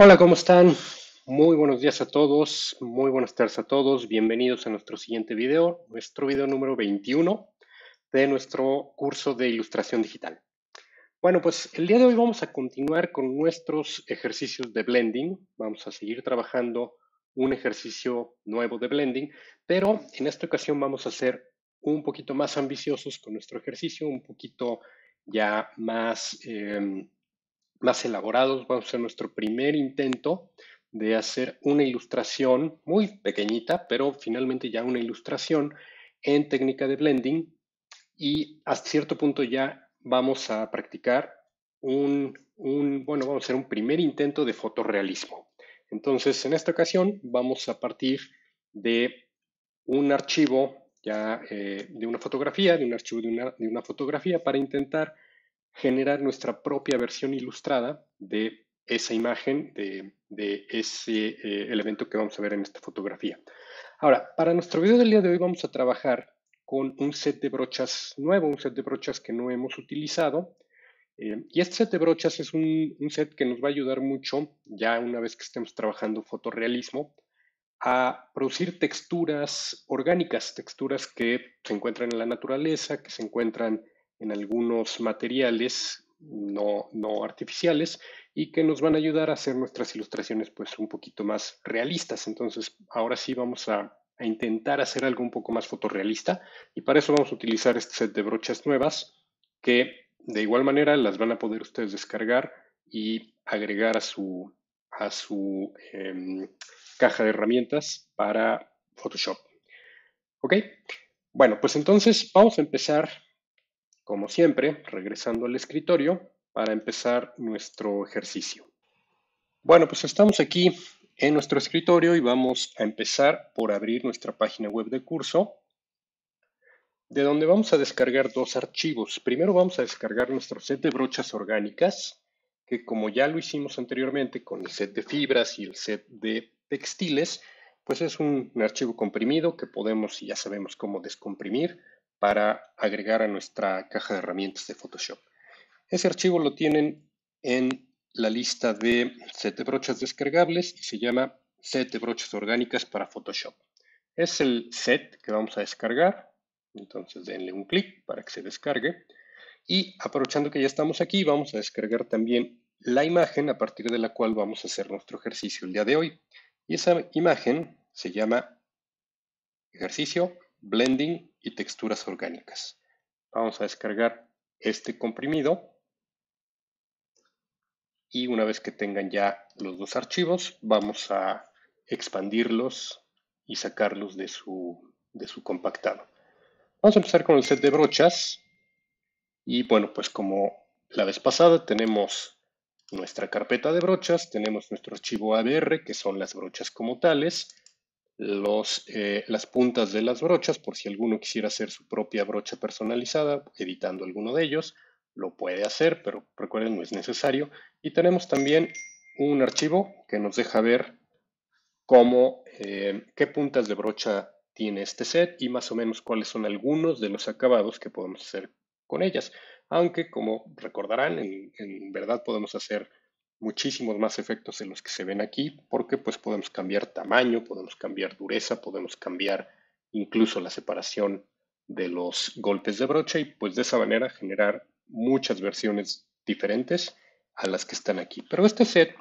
Hola, ¿cómo están? Muy buenos días a todos, muy buenas tardes a todos. Bienvenidos a nuestro siguiente video, nuestro video número 21 de nuestro curso de ilustración digital. Bueno, pues el día de hoy vamos a continuar con nuestros ejercicios de blending. Vamos a seguir trabajando un ejercicio nuevo de blending, pero en esta ocasión vamos a ser un poquito más ambiciosos con nuestro ejercicio, un poquito ya más elaborados. Vamos a hacer nuestro primer intento de hacer una ilustración muy pequeñita, pero finalmente ya una ilustración en técnica de blending y hasta cierto punto ya vamos a practicar bueno, vamos a hacer un primer intento de fotorrealismo. Entonces, en esta ocasión vamos a partir de un archivo ya de una fotografía, de un archivo de una fotografía para intentar generar nuestra propia versión ilustrada de esa imagen, de ese elemento que vamos a ver en esta fotografía. Ahora, para nuestro video del día de hoy vamos a trabajar con un set de brochas nuevo, un set de brochas que no hemos utilizado. Y este set de brochas es un set que nos va a ayudar mucho, ya una vez que estemos trabajando fotorrealismo, a producir texturas orgánicas, texturas que se encuentran en la naturaleza, que se encuentran en algunos materiales no artificiales y que nos van a ayudar a hacer nuestras ilustraciones pues un poquito más realistas. Entonces, ahora sí vamos a intentar hacer algo un poco más fotorrealista y para eso vamos a utilizar este set de brochas nuevas que de igual manera las van a poder ustedes descargar y agregar a su caja de herramientas para Photoshop. ¿Ok? Bueno, pues entonces vamos a empezar, como siempre, regresando al escritorio para empezar nuestro ejercicio. Bueno, pues estamos aquí en nuestro escritorio y vamos a empezar por abrir nuestra página web de curso, de donde vamos a descargar dos archivos. Primero vamos a descargar nuestro set de brochas orgánicas, que como ya lo hicimos anteriormente con el set de fibras y el set de textiles, pues es un archivo comprimido que podemos y ya sabemos cómo descomprimir para agregar a nuestra caja de herramientas de Photoshop. Ese archivo lo tienen en la lista de set de brochas descargables y se llama set de brochas orgánicas para Photoshop. Es el set que vamos a descargar, entonces denle un clic para que se descargue. Y aprovechando que ya estamos aquí, vamos a descargar también la imagen a partir de la cual vamos a hacer nuestro ejercicio el día de hoy. Y esa imagen se llama ejercicio, blending y texturas orgánicas. Vamos a descargar este comprimido y una vez que tengan ya los dos archivos, vamos a expandirlos y sacarlos de su compactado. Vamos a empezar con el set de brochas y bueno, pues como la vez pasada tenemos nuestra carpeta de brochas, tenemos nuestro archivo ABR, que son las brochas como tales, las puntas de las brochas, por si alguno quisiera hacer su propia brocha personalizada, editando alguno de ellos, lo puede hacer, pero recuerden, no es necesario. Y tenemos también un archivo que nos deja ver qué puntas de brocha tiene este set y más o menos cuáles son algunos de los acabados que podemos hacer con ellas. Aunque, como recordarán, en verdad podemos hacer muchísimos más efectos de los que se ven aquí, porque pues podemos cambiar tamaño, podemos cambiar dureza, podemos cambiar incluso la separación de los golpes de brocha y pues de esa manera generar muchas versiones diferentes a las que están aquí. Pero este set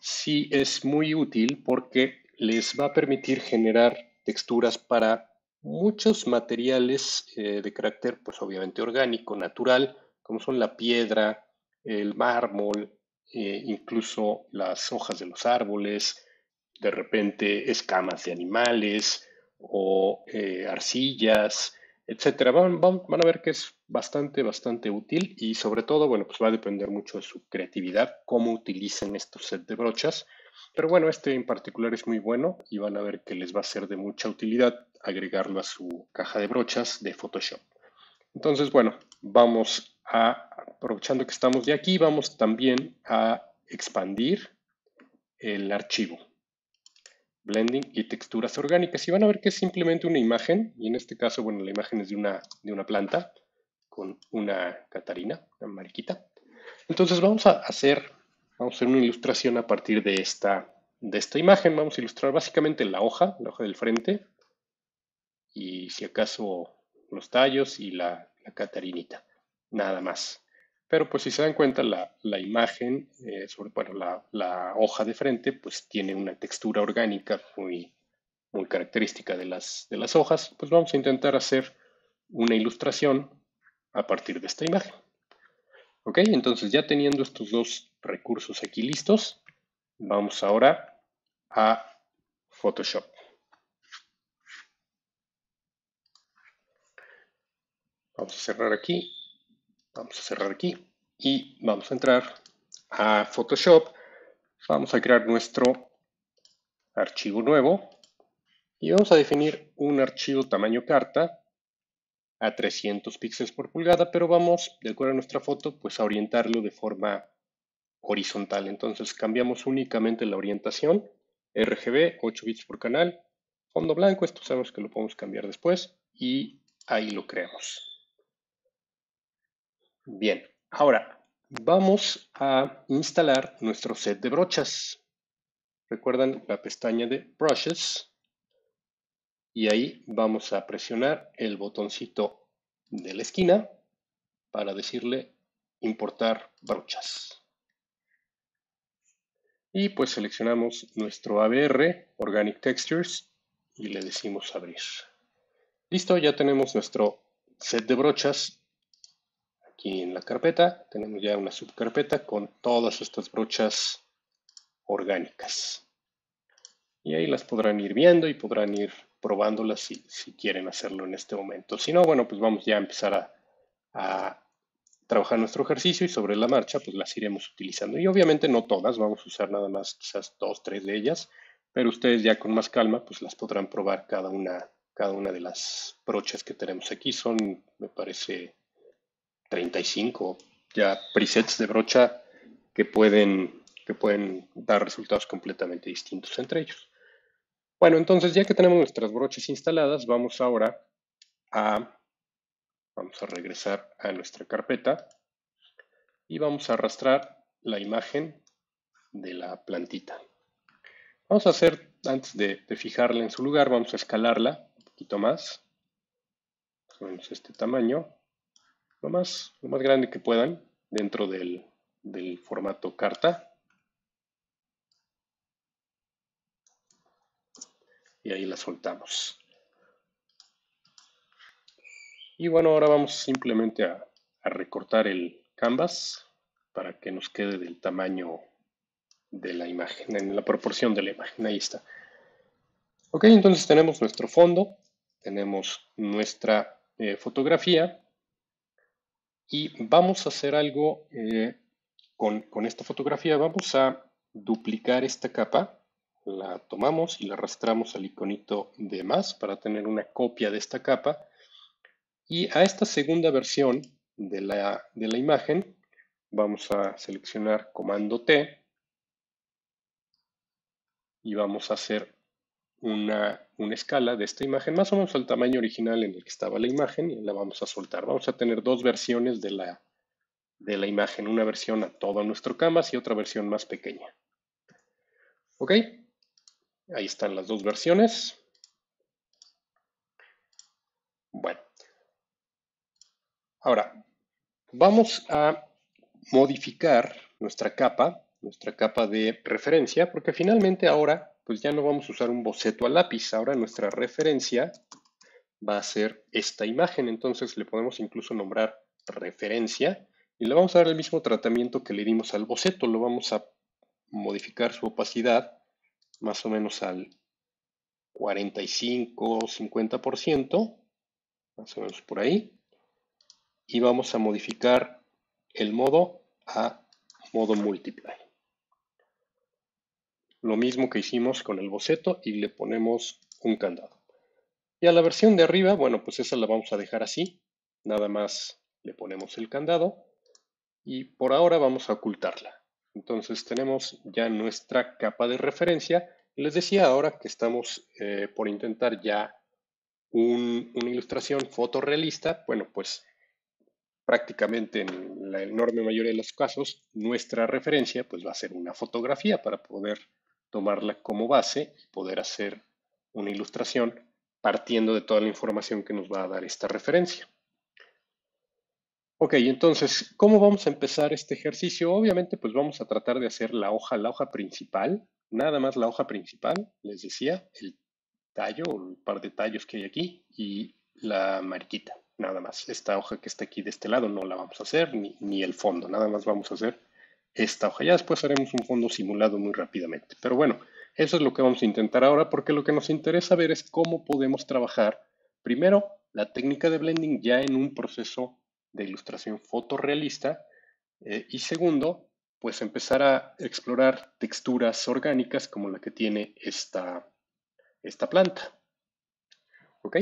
sí es muy útil porque les va a permitir generar texturas para muchos materiales de carácter, pues obviamente orgánico, natural, como son la piedra, el mármol, incluso las hojas de los árboles, de repente escamas de animales o arcillas, etcétera. Van a ver que es bastante útil y sobre todo, bueno, pues va a depender mucho de su creatividad, cómo utilicen estos set de brochas. Pero bueno, este en particular es muy bueno y van a ver que les va a ser de mucha utilidad agregarlo a su caja de brochas de Photoshop. Entonces, bueno, aprovechando que estamos de aquí, vamos también a expandir el archivo. Blending y texturas orgánicas. Y van a ver que es simplemente una imagen, y en este caso, bueno, la imagen es de una planta con una catarina, una mariquita. Entonces vamos a hacer Vamos a hacer una ilustración a partir de esta imagen. Vamos a ilustrar básicamente la hoja del frente y si acaso los tallos y la catarinita, nada más. Pero pues si se dan cuenta, la imagen, bueno, la hoja de frente, pues tiene una textura orgánica muy característica de las hojas. Pues vamos a intentar hacer una ilustración a partir de esta imagen. Ok, entonces ya teniendo estos dos recursos aquí listos, vamos ahora a Photoshop. Vamos a cerrar aquí, vamos a cerrar aquí y vamos a entrar a Photoshop. Vamos a crear nuestro archivo nuevo y vamos a definir un archivo tamaño carta a 300 píxeles por pulgada, pero vamos, de acuerdo a nuestra foto, pues a orientarlo de forma horizontal. Entonces cambiamos únicamente la orientación, RGB, 8 bits por canal, fondo blanco, esto sabemos que lo podemos cambiar después y ahí lo creamos. Bien, ahora vamos a instalar nuestro set de brochas. ¿Recuerdan la pestaña de Brushes? Y ahí vamos a presionar el botoncito de la esquina para decirle importar brochas. Y pues seleccionamos nuestro ABR, Organic Textures, y le decimos abrir. Listo, ya tenemos nuestro set de brochas aquí en la carpeta. Tenemos ya una subcarpeta con todas estas brochas orgánicas. Y ahí las podrán ir viendo y podrán ir probándolas si quieren hacerlo en este momento. Si no, bueno, pues vamos ya a empezar a trabajar nuestro ejercicio y sobre la marcha pues las iremos utilizando. Y obviamente no todas, vamos a usar nada más quizás 2, 3 de ellas, pero ustedes ya con más calma pues las podrán probar cada una de las brochas que tenemos aquí. Son, me parece, 35 ya presets de brocha que pueden dar resultados completamente distintos entre ellos. Bueno, entonces ya que tenemos nuestras brochas instaladas, vamos ahora vamos a regresar a nuestra carpeta y vamos a arrastrar la imagen de la plantita. Vamos a hacer, antes de fijarla en su lugar, vamos a escalarla un poquito más o menos este tamaño, lo más grande que puedan dentro del formato carta. Y ahí la soltamos. Y bueno, ahora vamos simplemente a recortar el canvas para que nos quede del tamaño de la imagen, en la proporción de la imagen. Ahí está. Ok, entonces tenemos nuestro fondo, tenemos nuestra fotografía y vamos a hacer algo con esta fotografía. Vamos a duplicar esta capa. La tomamos y la arrastramos al iconito de más para tener una copia de esta capa. Y a esta segunda versión de la imagen vamos a seleccionar comando T y vamos a hacer una escala de esta imagen, más o menos al tamaño original en el que estaba la imagen, y la vamos a soltar. Vamos a tener dos versiones de la imagen, una versión a todo nuestro canvas y otra versión más pequeña. ¿Ok? Ahí están las dos versiones. Bueno, ahora vamos a modificar nuestra capa de referencia, porque finalmente ahora pues ya no vamos a usar un boceto a lápiz, ahora nuestra referencia va a ser esta imagen, entonces le podemos incluso nombrar referencia y le vamos a dar el mismo tratamiento que le dimos al boceto, lo vamos a modificar su opacidad más o menos al 45-50%, más o menos por ahí, y vamos a modificar el modo a modo multiply. Lo mismo que hicimos con el boceto y le ponemos un candado. Y a la versión de arriba, bueno, pues esa la vamos a dejar así. Nada más le ponemos el candado y por ahora vamos a ocultarla. Entonces tenemos ya nuestra capa de referencia. Les decía ahora que estamos por intentar ya una ilustración fotorrealista. Bueno, pues prácticamente en la enorme mayoría de los casos, nuestra referencia pues va a ser una fotografía para poder tomarla como base y poder hacer una ilustración partiendo de toda la información que nos va a dar esta referencia. Ok, entonces, ¿cómo vamos a empezar este ejercicio? Obviamente, pues vamos a tratar de hacer la hoja principal, nada más la hoja principal, les decía, el tallo o un par de tallos que hay aquí y la mariquita, nada más. Esta hoja que está aquí de este lado no la vamos a hacer, ni el fondo, nada más vamos a hacer esta hoja. Ya después haremos un fondo simulado muy rápidamente. Pero bueno, eso es lo que vamos a intentar ahora porque lo que nos interesa ver es cómo podemos trabajar primero la técnica de blending ya en un proceso de ilustración fotorrealista y segundo, pues empezar a explorar texturas orgánicas como la que tiene esta planta. ¿Ok?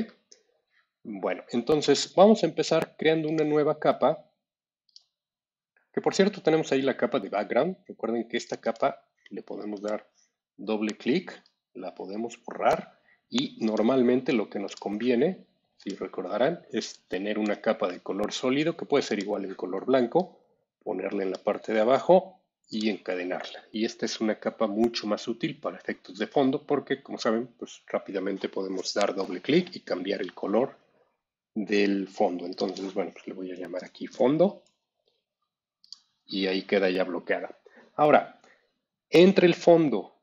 Bueno, entonces vamos a empezar creando una nueva capa, que por cierto tenemos ahí la capa de background. Recuerden que esta capa le podemos dar doble clic, la podemos borrar y normalmente lo que nos conviene, si recordarán, es tener una capa de color sólido que puede ser igual en color blanco, ponerla en la parte de abajo y encadenarla. Y esta es una capa mucho más útil para efectos de fondo porque, como saben, pues rápidamente podemos dar doble clic y cambiar el color del fondo. Entonces, bueno, pues le voy a llamar aquí fondo y ahí queda ya bloqueada. Ahora, entre el fondo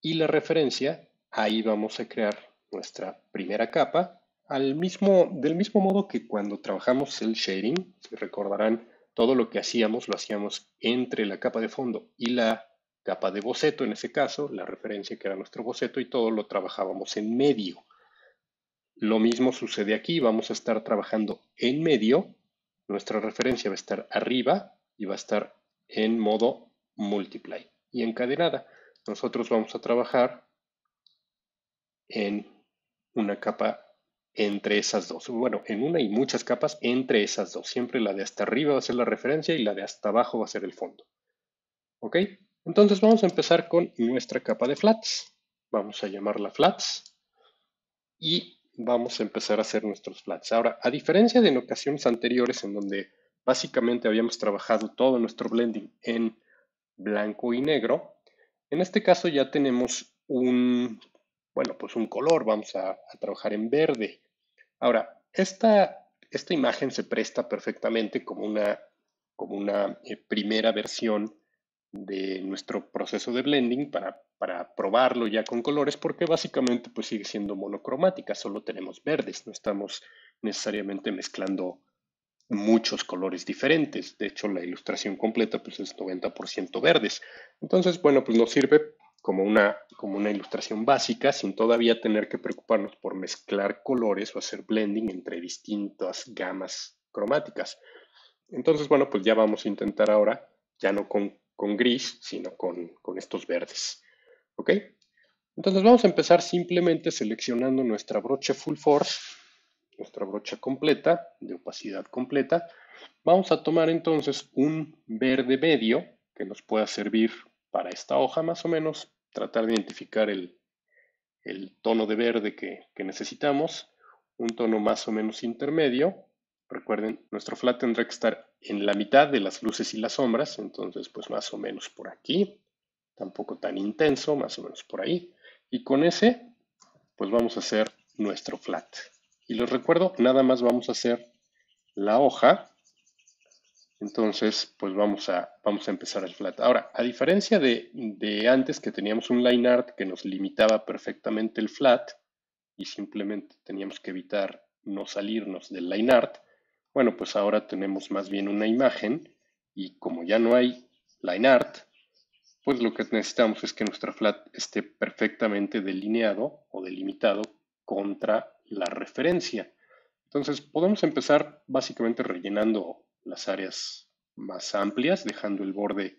y la referencia, ahí vamos a crear nuestra primera capa del mismo modo que cuando trabajamos el shading, si recordarán, todo lo que hacíamos lo hacíamos entre la capa de fondo y la capa de boceto, en ese caso, la referencia que era nuestro boceto y todo lo trabajábamos en medio. Lo mismo sucede aquí, vamos a estar trabajando en medio, nuestra referencia va a estar arriba y va a estar en modo multiply y encadenada. Nosotros vamos a trabajar en una capa entre esas dos. Bueno, en una y muchas capas entre esas dos. Siempre la de hasta arriba va a ser la referencia y la de hasta abajo va a ser el fondo. ¿Ok? Entonces vamos a empezar con nuestra capa de flats. Vamos a llamarla flats y vamos a empezar a hacer nuestros flats. Ahora, a diferencia de en ocasiones anteriores en donde básicamente habíamos trabajado todo nuestro blending en blanco y negro, en este caso ya tenemos bueno, pues un color, vamos a trabajar en verde. Ahora, esta imagen se presta perfectamente como una primera versión de nuestro proceso de blending para probarlo ya con colores, porque básicamente pues sigue siendo monocromática, solo tenemos verdes, no estamos necesariamente mezclando muchos colores diferentes. De hecho, la ilustración completa pues es 90% verdes. Entonces, bueno, pues nos sirve como una ilustración básica sin todavía tener que preocuparnos por mezclar colores o hacer blending entre distintas gamas cromáticas. Entonces, bueno, pues ya vamos a intentar ahora, ya no con gris, sino con estos verdes. ¿Ok? Entonces vamos a empezar simplemente seleccionando nuestra brocha Full Force, nuestra brocha completa, de opacidad completa. Vamos a tomar entonces un verde medio que nos pueda servir para esta hoja más o menos, tratar de identificar el tono de verde que necesitamos, un tono más o menos intermedio. Recuerden, nuestro flat tendrá que estar en la mitad de las luces y las sombras, entonces pues más o menos por aquí, tampoco tan intenso, más o menos por ahí. Y con ese, pues vamos a hacer nuestro flat. Y les recuerdo, nada más vamos a hacer la hoja. Entonces, pues vamos a empezar el flat. Ahora, a diferencia de antes que teníamos un line art que nos limitaba perfectamente el flat y simplemente teníamos que evitar no salirnos del line art, bueno, pues ahora tenemos más bien una imagen y como ya no hay line art, pues lo que necesitamos es que nuestra flat esté perfectamente delineado o delimitado contra la referencia. Entonces podemos empezar básicamente rellenando las áreas más amplias, dejando el borde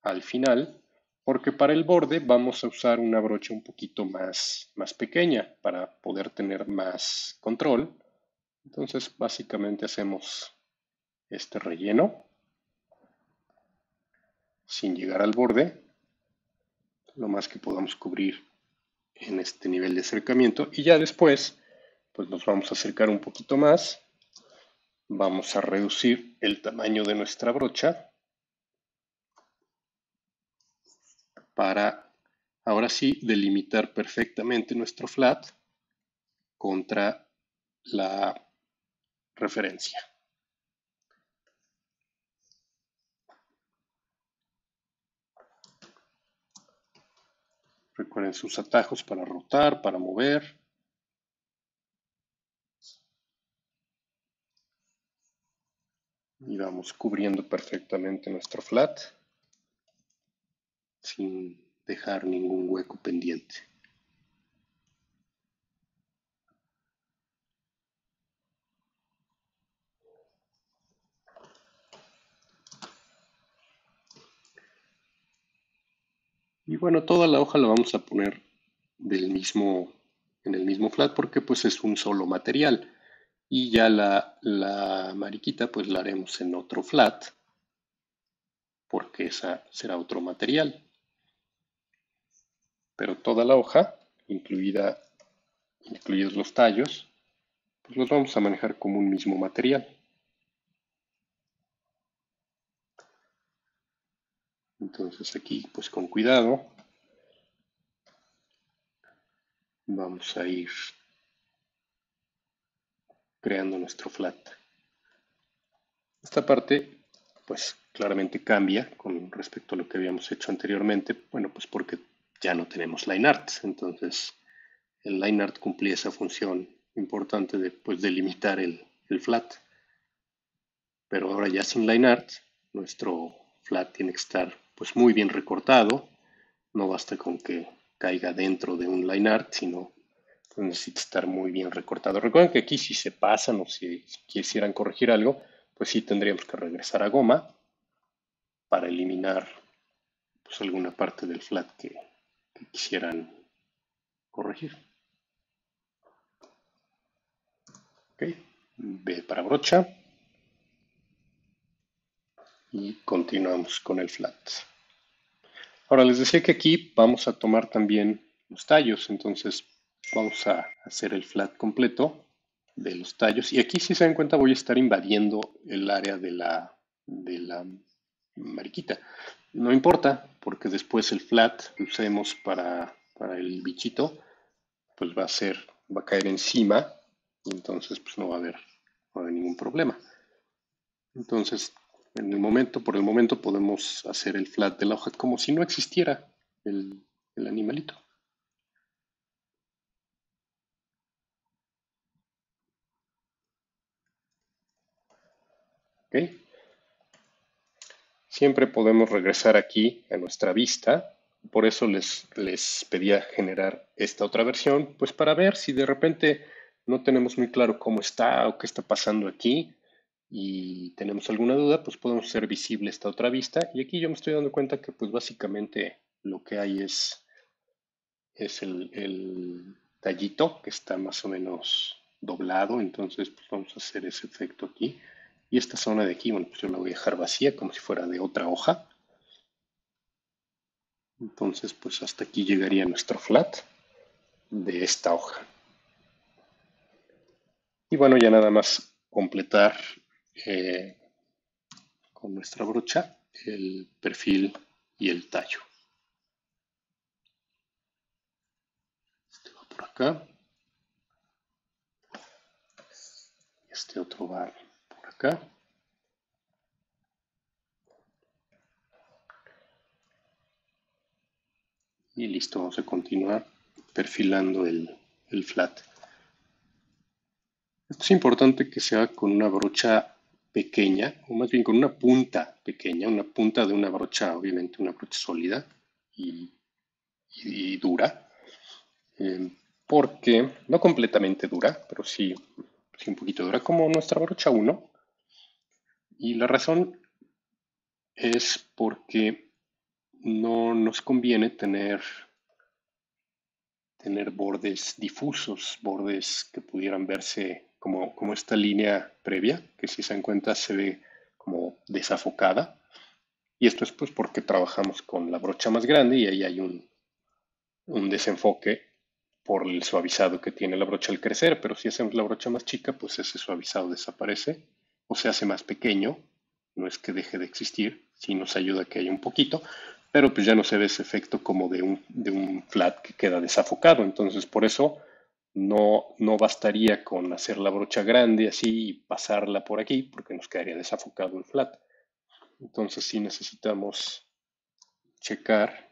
al final, porque para el borde vamos a usar una brocha un poquito más pequeña para poder tener más control. Entonces básicamente hacemos este relleno sin llegar al borde, lo más que podamos cubrir en este nivel de acercamiento y ya después pues nos vamos a acercar un poquito más Vamos a reducir el tamaño de nuestra brocha para ahora sí delimitar perfectamente nuestro flat contra la referencia. Recuerden sus atajos para rotar, para mover. Y vamos cubriendo perfectamente nuestro flat sin dejar ningún hueco pendiente. Y bueno, toda la hoja la vamos a poner en el mismo flat porque pues es un solo material. Y ya la mariquita pues la haremos en otro flat porque esa será otro material. Pero toda la hoja, incluidos los tallos, pues los vamos a manejar como un mismo material. Entonces aquí pues con cuidado vamos a ir creando nuestro flat. Esta parte pues claramente cambia con respecto a lo que habíamos hecho anteriormente, bueno pues porque ya no tenemos line art, entonces el line art cumplía esa función importante de pues delimitar el flat, pero ahora ya sin line art nuestro flat tiene que estar pues muy bien recortado, no basta con que caiga dentro de un line art, sino pues, necesita estar muy bien recortado. Recuerden que aquí si se pasan o si quisieran corregir algo, pues sí tendríamos que regresar a goma para eliminar pues, alguna parte del flat que quisieran corregir. ¿Ok? B para brocha y continuamos con el flat. Ahora les decía que aquí vamos a tomar también los tallos, entonces vamos a hacer el flat completo de los tallos y aquí si se dan cuenta voy a estar invadiendo el área de la mariquita. No importa porque después el flat que usemos para el bichito pues va a caer encima y entonces pues no va a haber ningún problema. Entonces, por el momento podemos hacer el flat de la hoja como si no existiera el animalito. ¿Ok? Siempre podemos regresar aquí a nuestra vista. Por eso les pedía generar esta otra versión, pues para ver si de repente no tenemos muy claro cómo está o qué está pasando aquí y tenemos alguna duda, pues podemos hacer visible esta otra vista. Y aquí yo me estoy dando cuenta que pues básicamente lo que hay es el tallito que está más o menos doblado, entonces pues vamos a hacer ese efecto aquí. Y esta zona de aquí, bueno, pues yo la voy a dejar vacía como si fuera de otra hoja. Entonces pues hasta aquí llegaría nuestro flat de esta hoja. Y bueno, ya nada más completar eh, con nuestra brocha el perfil y el tallo. Este va por acá. Este otro va por acá. Y listo, vamos a continuar perfilando el flat. Esto es importante que sea con una brocha pequeña, o más bien con una punta pequeña, una punta de una brocha, obviamente una brocha sólida y, y dura, eh, porque no completamente dura, pero sí un poquito dura, como nuestra brocha 1. Y la razón es porque no nos conviene tener bordes difusos, bordes que pudieran verse como esta línea previa, que si se dan cuenta se ve como desafocada. Y esto es pues porque trabajamos con la brocha más grande y ahí hay un desenfoque por el suavizado que tiene la brocha al crecer, pero si hacemos la brocha más chica, pues ese suavizado desaparece o se hace más pequeño. No es que deje de existir, sí nos ayuda a que haya un poquito, pero pues ya no se ve ese efecto como de un flat que queda desafocado. Entonces por eso no bastaría con hacer la brocha grande así y pasarla por aquí, porque nos quedaría desafocado el flat. Entonces sí necesitamos checar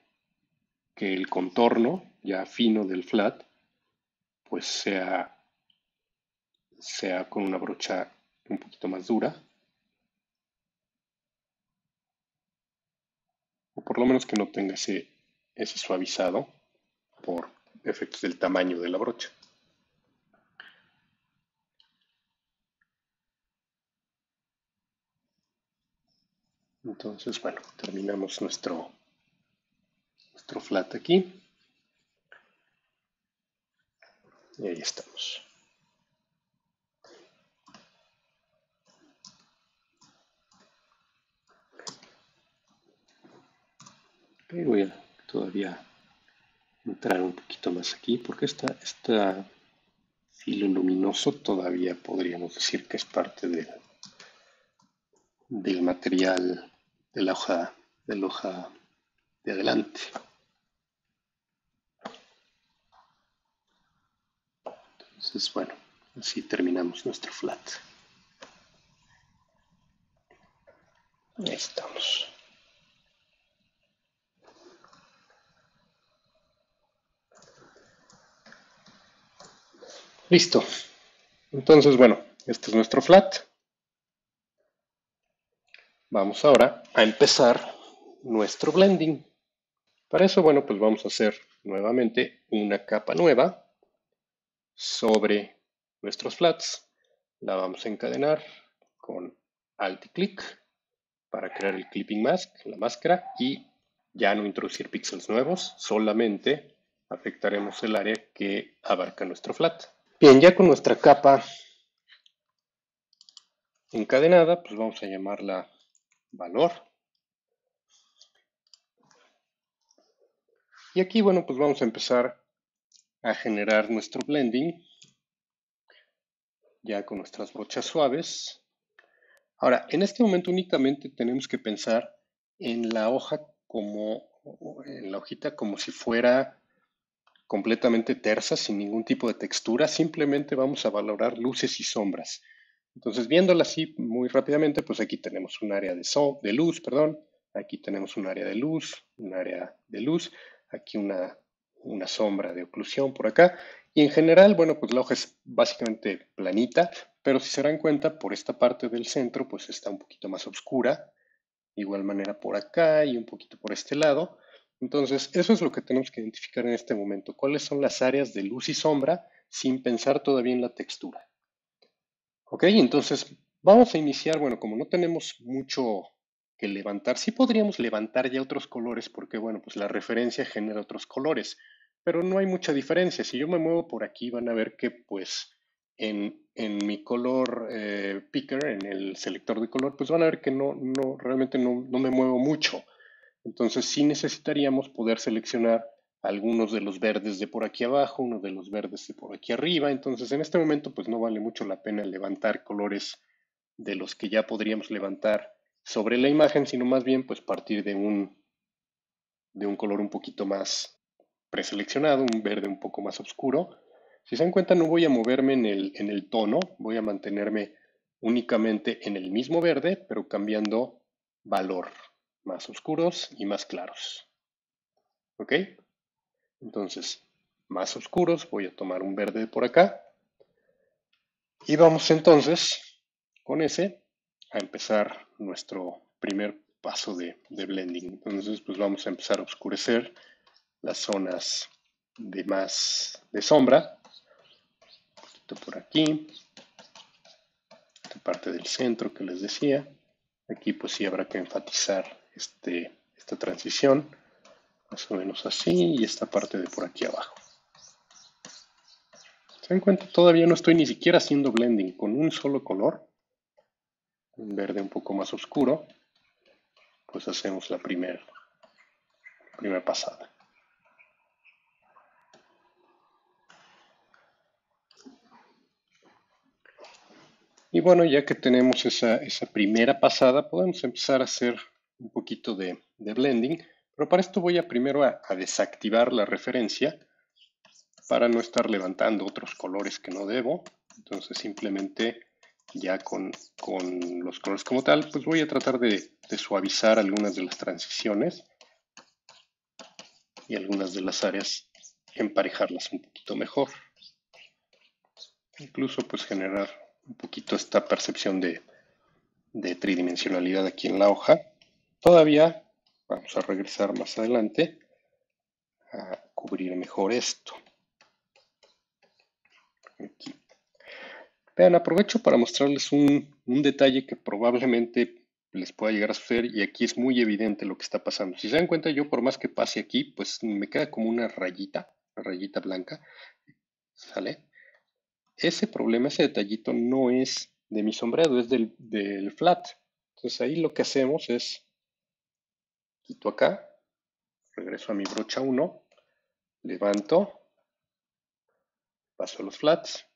que el contorno ya fino del flat pues sea con una brocha un poquito más dura, o por lo menos que no tenga ese suavizado por efectos del tamaño de la brocha. Entonces, bueno, terminamos nuestro flat aquí y ahí estamos. Y voy a todavía entrar un poquito más aquí porque esta filo luminoso todavía podríamos decir que es parte del material de la hoja de adelante. Entonces, bueno, así terminamos nuestro flat. Ahí estamos. Listo. Entonces, bueno, este es nuestro flat. Vamos ahora a empezar nuestro blending. Para eso, bueno, pues vamos a hacer nuevamente una capa nueva sobre nuestros flats. La vamos a encadenar con Alt y clic para crear el clipping mask, la máscara, y ya no introducir píxeles nuevos, solamente afectaremos el área que abarca nuestro flat. Bien, ya con nuestra capa encadenada, pues vamos a llamarla valor. Y aquí, bueno, pues vamos a empezar a generar nuestro blending ya con nuestras brochas suaves. Ahora, en este momento únicamente tenemos que pensar en la hoja en la hojita como si fuera completamente tersa, sin ningún tipo de textura. Simplemente vamos a valorar luces y sombras. Entonces, viéndola así muy rápidamente, pues aquí tenemos un área de luz, perdón. Aquí tenemos un área de luz, un área de luz. Aquí una sombra de oclusión por acá. Y en general, bueno, pues la hoja es básicamente planita, pero si se dan cuenta, por esta parte del centro, pues está un poquito más oscura. De igual manera por acá y un poquito por este lado. Entonces, eso es lo que tenemos que identificar en este momento. ¿Cuáles son las áreas de luz y sombra sin pensar todavía en la textura? Ok, entonces vamos a iniciar, bueno, como no tenemos mucho que levantar, sí podríamos levantar ya otros colores porque, bueno, pues la referencia genera otros colores, pero no hay mucha diferencia. Si yo me muevo por aquí, van a ver que, pues, en mi color picker, en el selector de color, pues van a ver que realmente no me muevo mucho. Entonces sí necesitaríamos poder seleccionar algunos de los verdes de por aquí abajo, uno de los verdes de por aquí arriba. Entonces en este momento pues no vale mucho la pena levantar colores de los que ya podríamos levantar sobre la imagen, sino más bien pues partir de un color un poquito más preseleccionado, un verde un poco más oscuro. Si se dan cuenta no voy a moverme en el tono, voy a mantenerme únicamente en el mismo verde, pero cambiando valor, más oscuros y más claros. ¿Ok? Entonces, más oscuros, voy a tomar un verde por acá. Y vamos entonces con ese a empezar nuestro primer paso de blending. Entonces, pues vamos a empezar a oscurecer las zonas de sombra. Un poquito por aquí. Esta parte del centro que les decía. Aquí pues sí habrá que enfatizar esta transición. Más o menos así. Y esta parte de por aquí abajo. ¿Se dan cuenta? Todavía no estoy ni siquiera haciendo blending con un solo color, un verde un poco más oscuro, pues hacemos la primera pasada. Y bueno, ya que tenemos esa primera pasada, podemos empezar a hacer un poquito de blending. Pero para esto voy a primero a desactivar la referencia para no estar levantando otros colores que no debo. Entonces simplemente ya con los colores como tal, pues voy a tratar de suavizar algunas de las transiciones y algunas de las áreas, emparejarlas un poquito mejor. Incluso pues generar un poquito esta percepción de tridimensionalidad aquí en la hoja. Todavía vamos a regresar más adelante a cubrir mejor esto. Aquí. Vean, aprovecho para mostrarles un detalle que probablemente les pueda llegar a suceder y aquí es muy evidente lo que está pasando. Si se dan cuenta, yo por más que pase aquí, pues me queda como una rayita blanca, ¿sale? Ese problema, ese detallito no es de mi sombreado, es del flat. Entonces ahí lo que hacemos es, quito acá, regreso a mi brocha 1, levanto, paso a los flats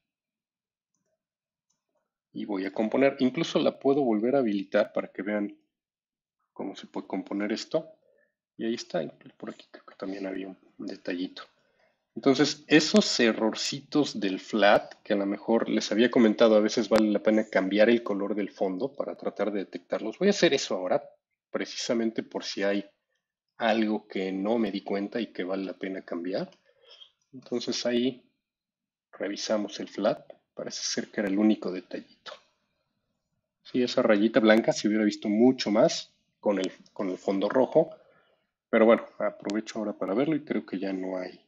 y voy a componer. Incluso la puedo volver a habilitar para que vean cómo se puede componer esto. Y ahí está, por aquí creo que también había un detallito. Entonces, esos errorcitos del flat, que a lo mejor les había comentado, a veces vale la pena cambiar el color del fondo para tratar de detectarlos. Voy a hacer eso ahora, precisamente por si hay algo que no me di cuenta y que vale la pena cambiar. Entonces ahí revisamos el flat. Parece ser que era el único detallito. Sí, esa rayita blanca se hubiera visto mucho más con el fondo rojo. Pero bueno, aprovecho ahora para verlo y creo que ya no hay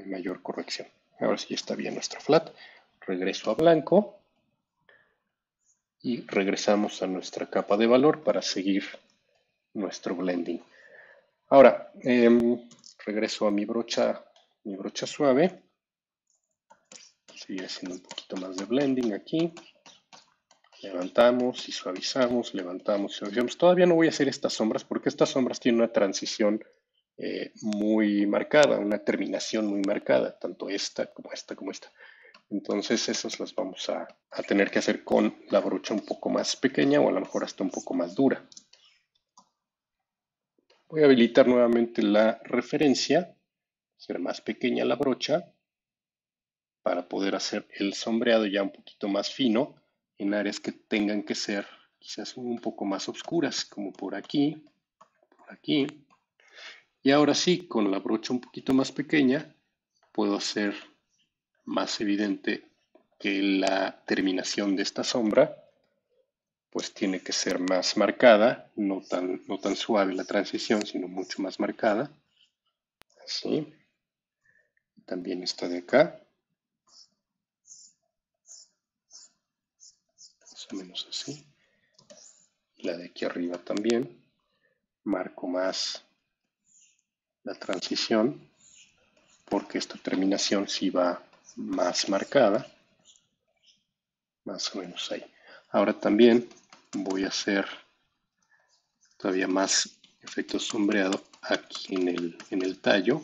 mayor corrección. Ahora sí está bien nuestro flat. Regreso a blanco y regresamos a nuestra capa de valor para seguir nuestro blending. Ahora, regreso a mi brocha suave. Sigue haciendo un poquito más de blending aquí. Levantamos y suavizamos, levantamos y suavizamos. Todavía no voy a hacer estas sombras porque estas sombras tienen una transición muy marcada, una terminación muy marcada, tanto esta como esta como esta. Entonces esas las vamos a tener que hacer con la brocha un poco más pequeña o a lo mejor hasta un poco más dura. Voy a habilitar nuevamente la referencia, hacer más pequeña la brocha para poder hacer el sombreado ya un poquito más fino en áreas que tengan que ser quizás un poco más oscuras, como por aquí, por aquí. Y ahora sí, con la brocha un poquito más pequeña, puedo hacer más evidente que la terminación de esta sombra pues tiene que ser más marcada, no tan suave la transición, sino mucho más marcada. Así. También esta de acá, más o menos así. Y la de aquí arriba también. Marco más la transición porque esta terminación sí va más marcada, más o menos ahí. Ahora también voy a hacer todavía más efecto sombreado aquí en el tallo,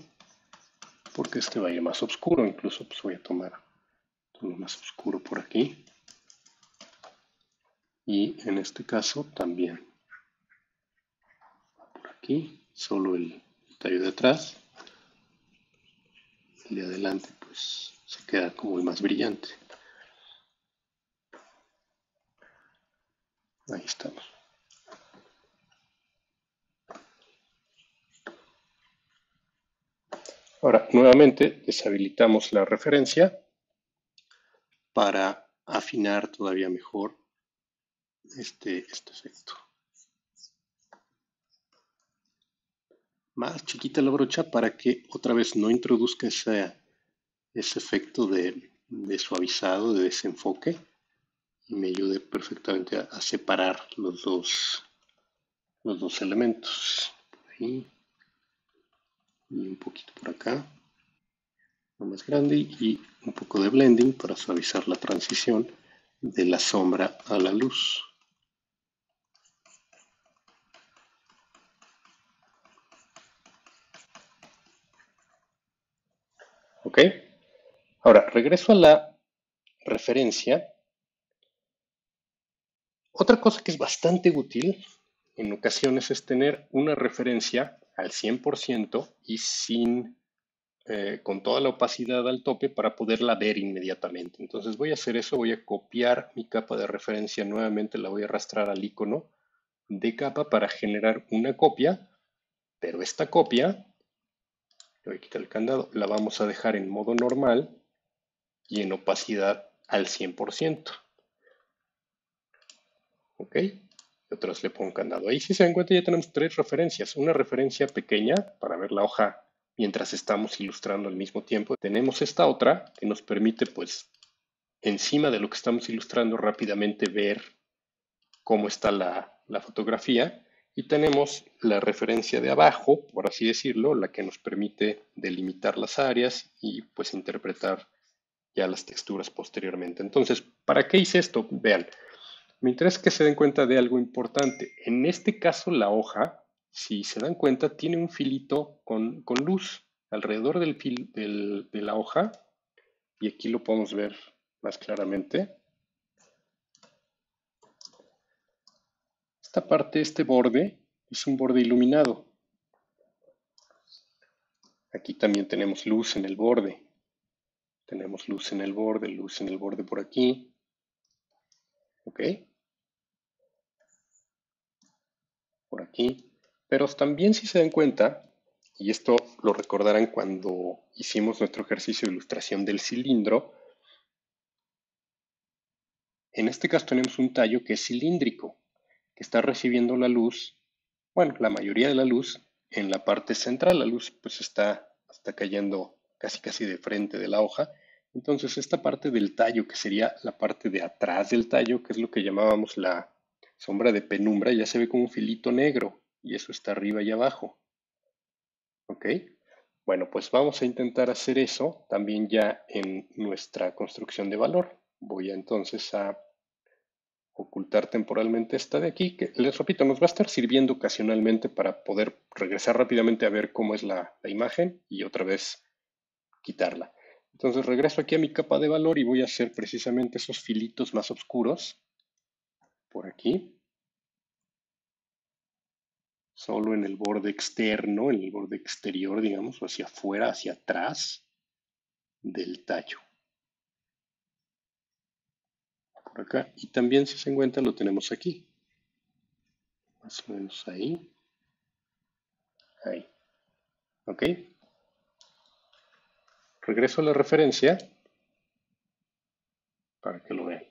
porque este va a ir más oscuro, incluso pues voy a tomar tono más oscuro por aquí, y en este caso también por aquí, solo el tallo de atrás, el de adelante pues se queda como el más brillante. Ahí estamos. Ahora, nuevamente deshabilitamos la referencia para afinar todavía mejor este efecto. Más chiquita la brocha para que otra vez no introduzca ese efecto de suavizado, de desenfoque, y me ayude perfectamente a separar los dos elementos. Por ahí y un poquito por acá, lo más grande, y un poco de blending para suavizar la transición de la sombra a la luz. ¿Ok? Ahora, regreso a la referencia Otra cosa que es bastante útil en ocasiones es tener una referencia al 100% y con toda la opacidad al tope para poderla ver inmediatamente. Entonces voy a hacer eso, voy a copiar mi capa de referencia nuevamente, la voy a arrastrar al icono de capa para generar una copia, pero esta copia, le voy a quitar el candado, la vamos a dejar en modo normal y en opacidad al 100%. ¿Ok? Y otra vez le pongo un candado. Ahí si se dan cuenta ya tenemos tres referencias. Una referencia pequeña para ver la hoja mientras estamos ilustrando al mismo tiempo. Tenemos esta otra que nos permite pues encima de lo que estamos ilustrando rápidamente ver cómo está la fotografía. Y tenemos la referencia de abajo, por así decirlo, la que nos permite delimitar las áreas y pues interpretar ya las texturas posteriormente. Entonces, ¿para qué hice esto? Vean, me interesa que se den cuenta de algo importante. En este caso, la hoja, si se dan cuenta, tiene un filito con luz alrededor de la hoja, y aquí lo podemos ver más claramente. Esta parte, este borde, es un borde iluminado. Aquí también tenemos luz en el borde. Tenemos luz en el borde por aquí. ¿Ok? Por aquí. Pero también si se dan cuenta, y esto lo recordarán cuando hicimos nuestro ejercicio de ilustración del cilindro, en este caso tenemos un tallo que es cilíndrico, que está recibiendo la luz, bueno, la mayoría de la luz en la parte central. La luz pues está cayendo casi casi de frente de la hoja. Entonces esta parte del tallo, que sería la parte de atrás del tallo, que es lo que llamábamos la sombra de penumbra, ya se ve como un filito negro y eso está arriba y abajo. ¿Ok? Bueno, pues vamos a intentar hacer eso también ya en nuestra construcción de valor. Voy entonces a ocultar temporalmente esta de aquí, que les repito, nos va a estar sirviendo ocasionalmente para poder regresar rápidamente a ver cómo es la imagen y otra vez quitarla. Entonces regreso aquí a mi capa de valor y voy a hacer precisamente esos filitos más oscuros por aquí, solo en el borde externo, en el borde exterior, digamos, o hacia afuera, hacia atrás del tallo. Por acá. Y también, si se encuentra, lo tenemos aquí. Más o menos ahí. Ahí. ¿Ok? Regreso a la referencia para que lo vean.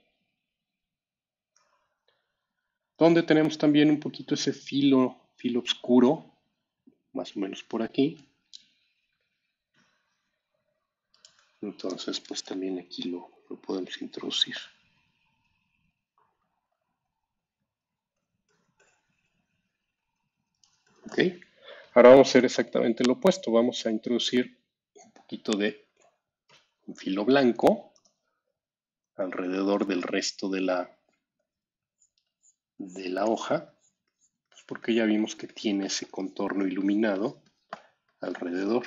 Donde tenemos también un poquito ese filo oscuro, más o menos por aquí. Entonces, pues también aquí lo podemos introducir. ¿Ok? Ahora vamos a hacer exactamente lo opuesto. Vamos a introducir un poquito de un filo blanco alrededor del resto de la hoja, pues porque ya vimos que tiene ese contorno iluminado alrededor,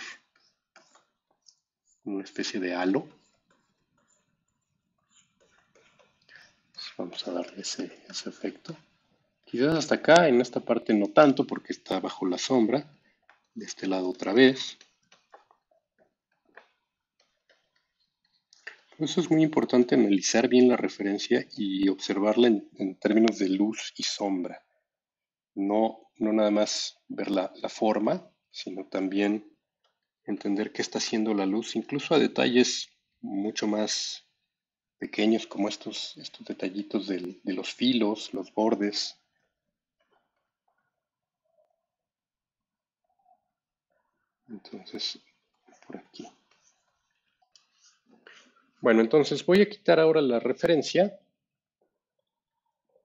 una especie de halo. Pues vamos a darle ese efecto. Quizás hasta acá, en esta parte no tanto porque está bajo la sombra. De este lado otra vez. Por eso es muy importante analizar bien la referencia y observarla en términos de luz y sombra. No nada más ver la forma, sino también entender qué está haciendo la luz, incluso a detalles mucho más pequeños como estos detallitos de los filos, los bordes. Entonces, por aquí. Bueno, entonces voy a quitar ahora la referencia,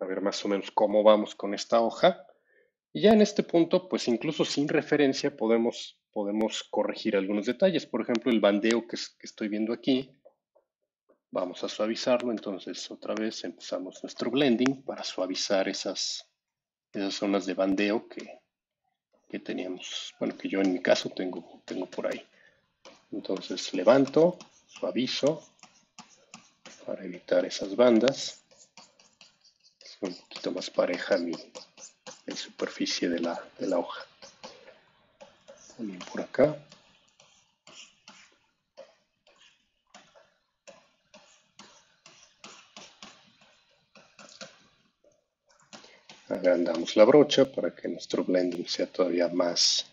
a ver más o menos cómo vamos con esta hoja. Y ya en este punto, pues incluso sin referencia podemos corregir algunos detalles. Por ejemplo, el bandeo que estoy viendo aquí, vamos a suavizarlo. Entonces, otra vez empezamos nuestro blending para suavizar esas zonas de bandeo que teníamos. Bueno, que yo en mi caso tengo por ahí. Entonces, levanto, suavizo para evitar esas bandas. un poquito más pareja mi superficie de la hoja. También por acá. Agrandamos la brocha para que nuestro blending sea todavía más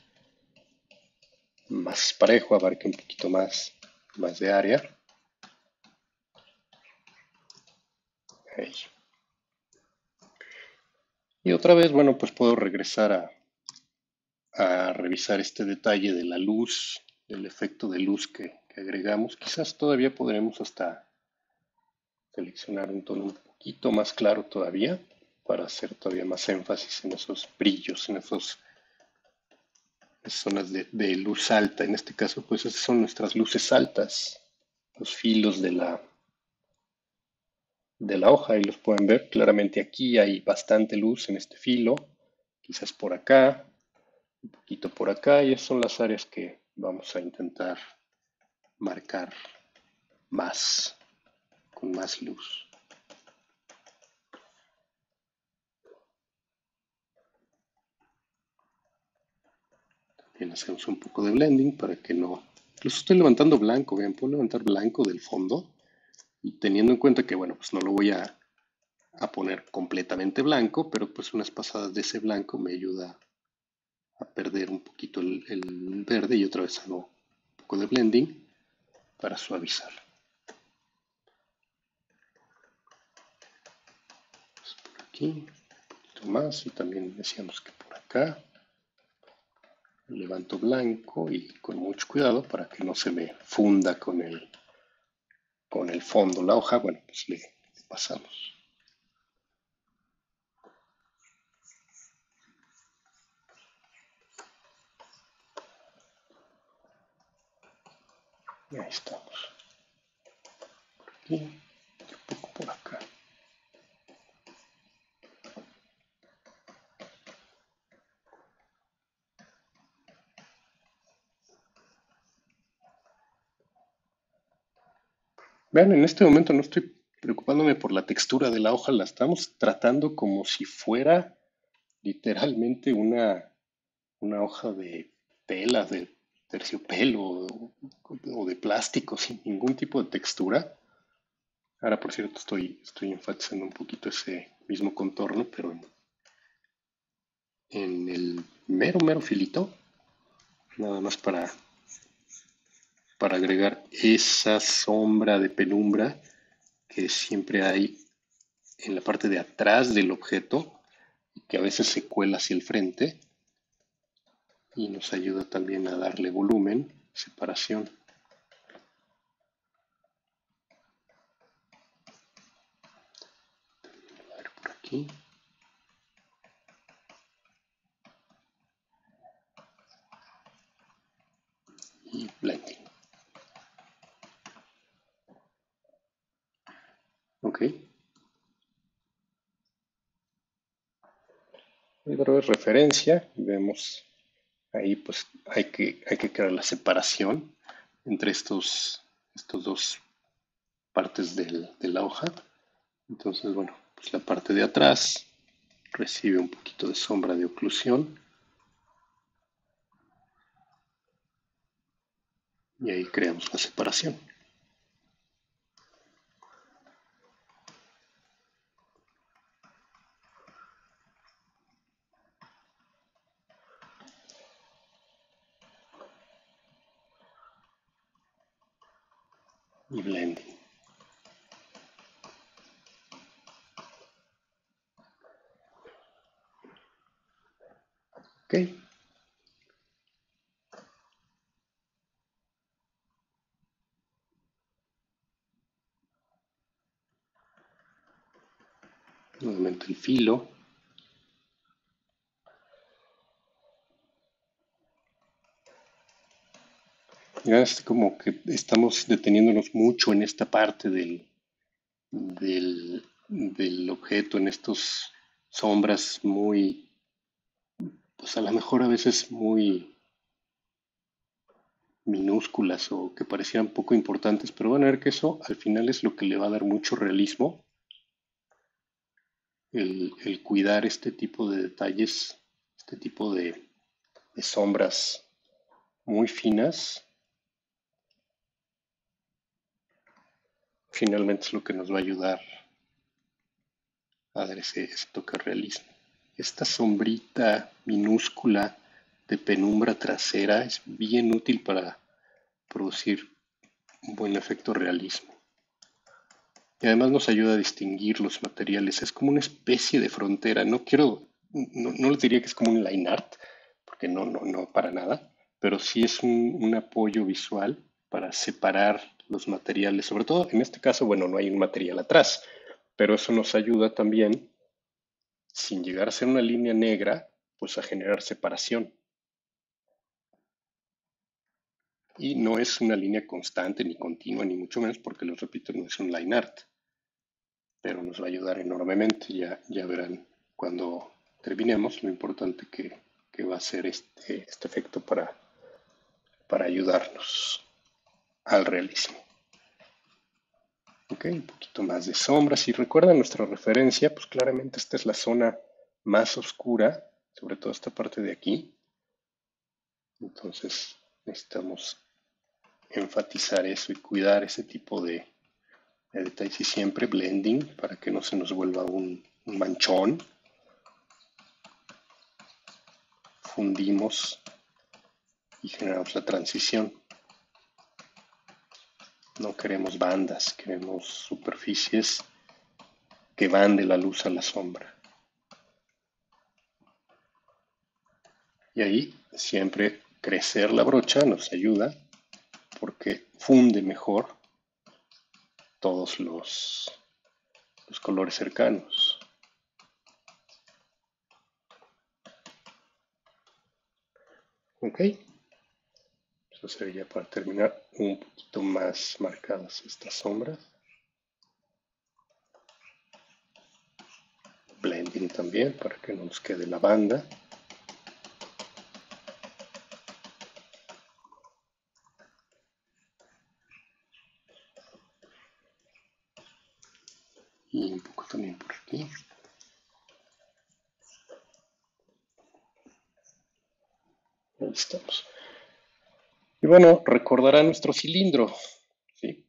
parejo, abarque un poquito más de área. Ahí. Y otra vez, bueno, pues puedo regresar a revisar este detalle de la luz, del efecto de luz que agregamos. Quizás todavía podremos hasta seleccionar un tono un poquito más claro todavía para hacer todavía más énfasis en esos brillos, en esas zonas de luz alta. En este caso, pues esas son nuestras luces altas, los filos de la hoja, y los pueden ver claramente. Aquí hay bastante luz en este filo, quizás por acá, un poquito por acá, y esas son las áreas que vamos a intentar marcar más, con más luz. También hacemos un poco de blending para que no... Los estoy levantando blanco, vean, puedo levantar blanco del fondo, y teniendo en cuenta que, bueno, pues no lo voy a poner completamente blanco, pero pues unas pasadas de ese blanco me ayuda a perder un poquito el verde, y otra vez hago un poco de blending para suavizar. Pues por aquí, un poquito más, y también decíamos que por acá levanto blanco y con mucho cuidado para que no se me funda con el fondo la hoja. Bueno, pues le pasamos. Y ahí estamos. Aquí, un poco por acá. Vean, en este momento no estoy preocupándome por la textura de la hoja, la estamos tratando como si fuera literalmente una hoja de tela, de terciopelo o de plástico, sin ningún tipo de textura. Ahora, por cierto, estoy enfatizando un poquito ese mismo contorno, pero en el mero filito, nada más para agregar esa sombra de penumbra que siempre hay en la parte de atrás del objeto, y que a veces se cuela hacia el frente y nos ayuda también a darle volumen, separación. A ver por aquí. Y blending. Ok. Y otra vez referencia, y vemos ahí, pues hay que crear la separación entre estos dos partes de la hoja. Entonces, bueno, pues la parte de atrás recibe un poquito de sombra de oclusión, y ahí creamos la separación. Y blending. Ok. Nuevamente el filo. Ya es como que estamos deteniéndonos mucho en esta parte del objeto, en estas sombras muy, pues a lo mejor a veces muy minúsculas o que parecieran poco importantes, pero van a ver que eso al final es lo que le va a dar mucho realismo el cuidar este tipo de detalles, este tipo de sombras muy finas, finalmente es lo que nos va a ayudar a dar ese toque de realismo. Esta sombrita minúscula de penumbra trasera es bien útil para producir un buen efecto realismo. Y además nos ayuda a distinguir los materiales. Es como una especie de frontera. No les diría que es como un line art, porque no para nada, pero sí es un apoyo visual para separar los materiales. Sobre todo en este caso, bueno, no hay un material atrás, pero eso nos ayuda también, sin llegar a ser una línea negra, pues a generar separación. Y no es una línea constante ni continua, ni mucho menos, porque les repito, no es un line art, pero nos va a ayudar enormemente. Ya verán cuando terminemos lo importante que va a ser este efecto para ayudarnos al realismo. Ok, un poquito más de sombra. Si recuerdan nuestra referencia, pues claramente esta es la zona más oscura, sobre todo esta parte de aquí. Entonces necesitamos enfatizar eso y cuidar ese tipo de detalles y siempre blending para que no se nos vuelva un manchón. Fundimos y generamos la transición. No queremos bandas, queremos superficies que van de la luz a la sombra. Y ahí siempre crecer la brocha nos ayuda porque funde mejor todos los colores cercanos. Ok, eso sería para terminar un poquito más marcadas estas sombras. Blending también para que no nos quede la banda. Y un poco también por aquí. Ahí estamos. Y bueno, recordará nuestro cilindro, ¿sí?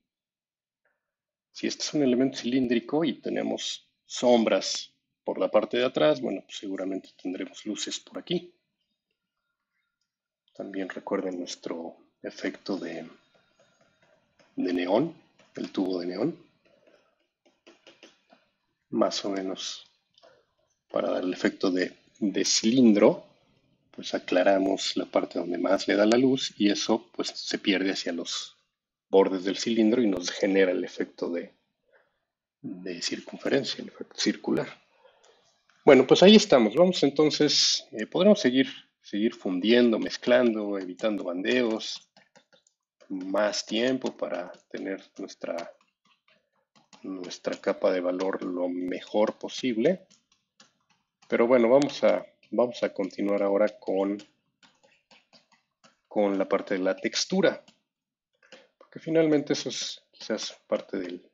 Si este es un elemento cilíndrico y tenemos sombras por la parte de atrás, bueno, pues seguramente tendremos luces por aquí. También recuerden nuestro efecto de neón, el tubo de neón, más o menos para dar el efecto de cilindro, pues aclaramos la parte donde más le da la luz y eso pues se pierde hacia los bordes del cilindro y nos genera el efecto de circunferencia, el efecto circular. Bueno, pues ahí estamos. Vamos entonces, podremos seguir fundiendo, mezclando, evitando bandeos, más tiempo para tener nuestra capa de valor lo mejor posible. Pero bueno, vamos a continuar ahora con la parte de la textura, porque finalmente eso es quizás parte del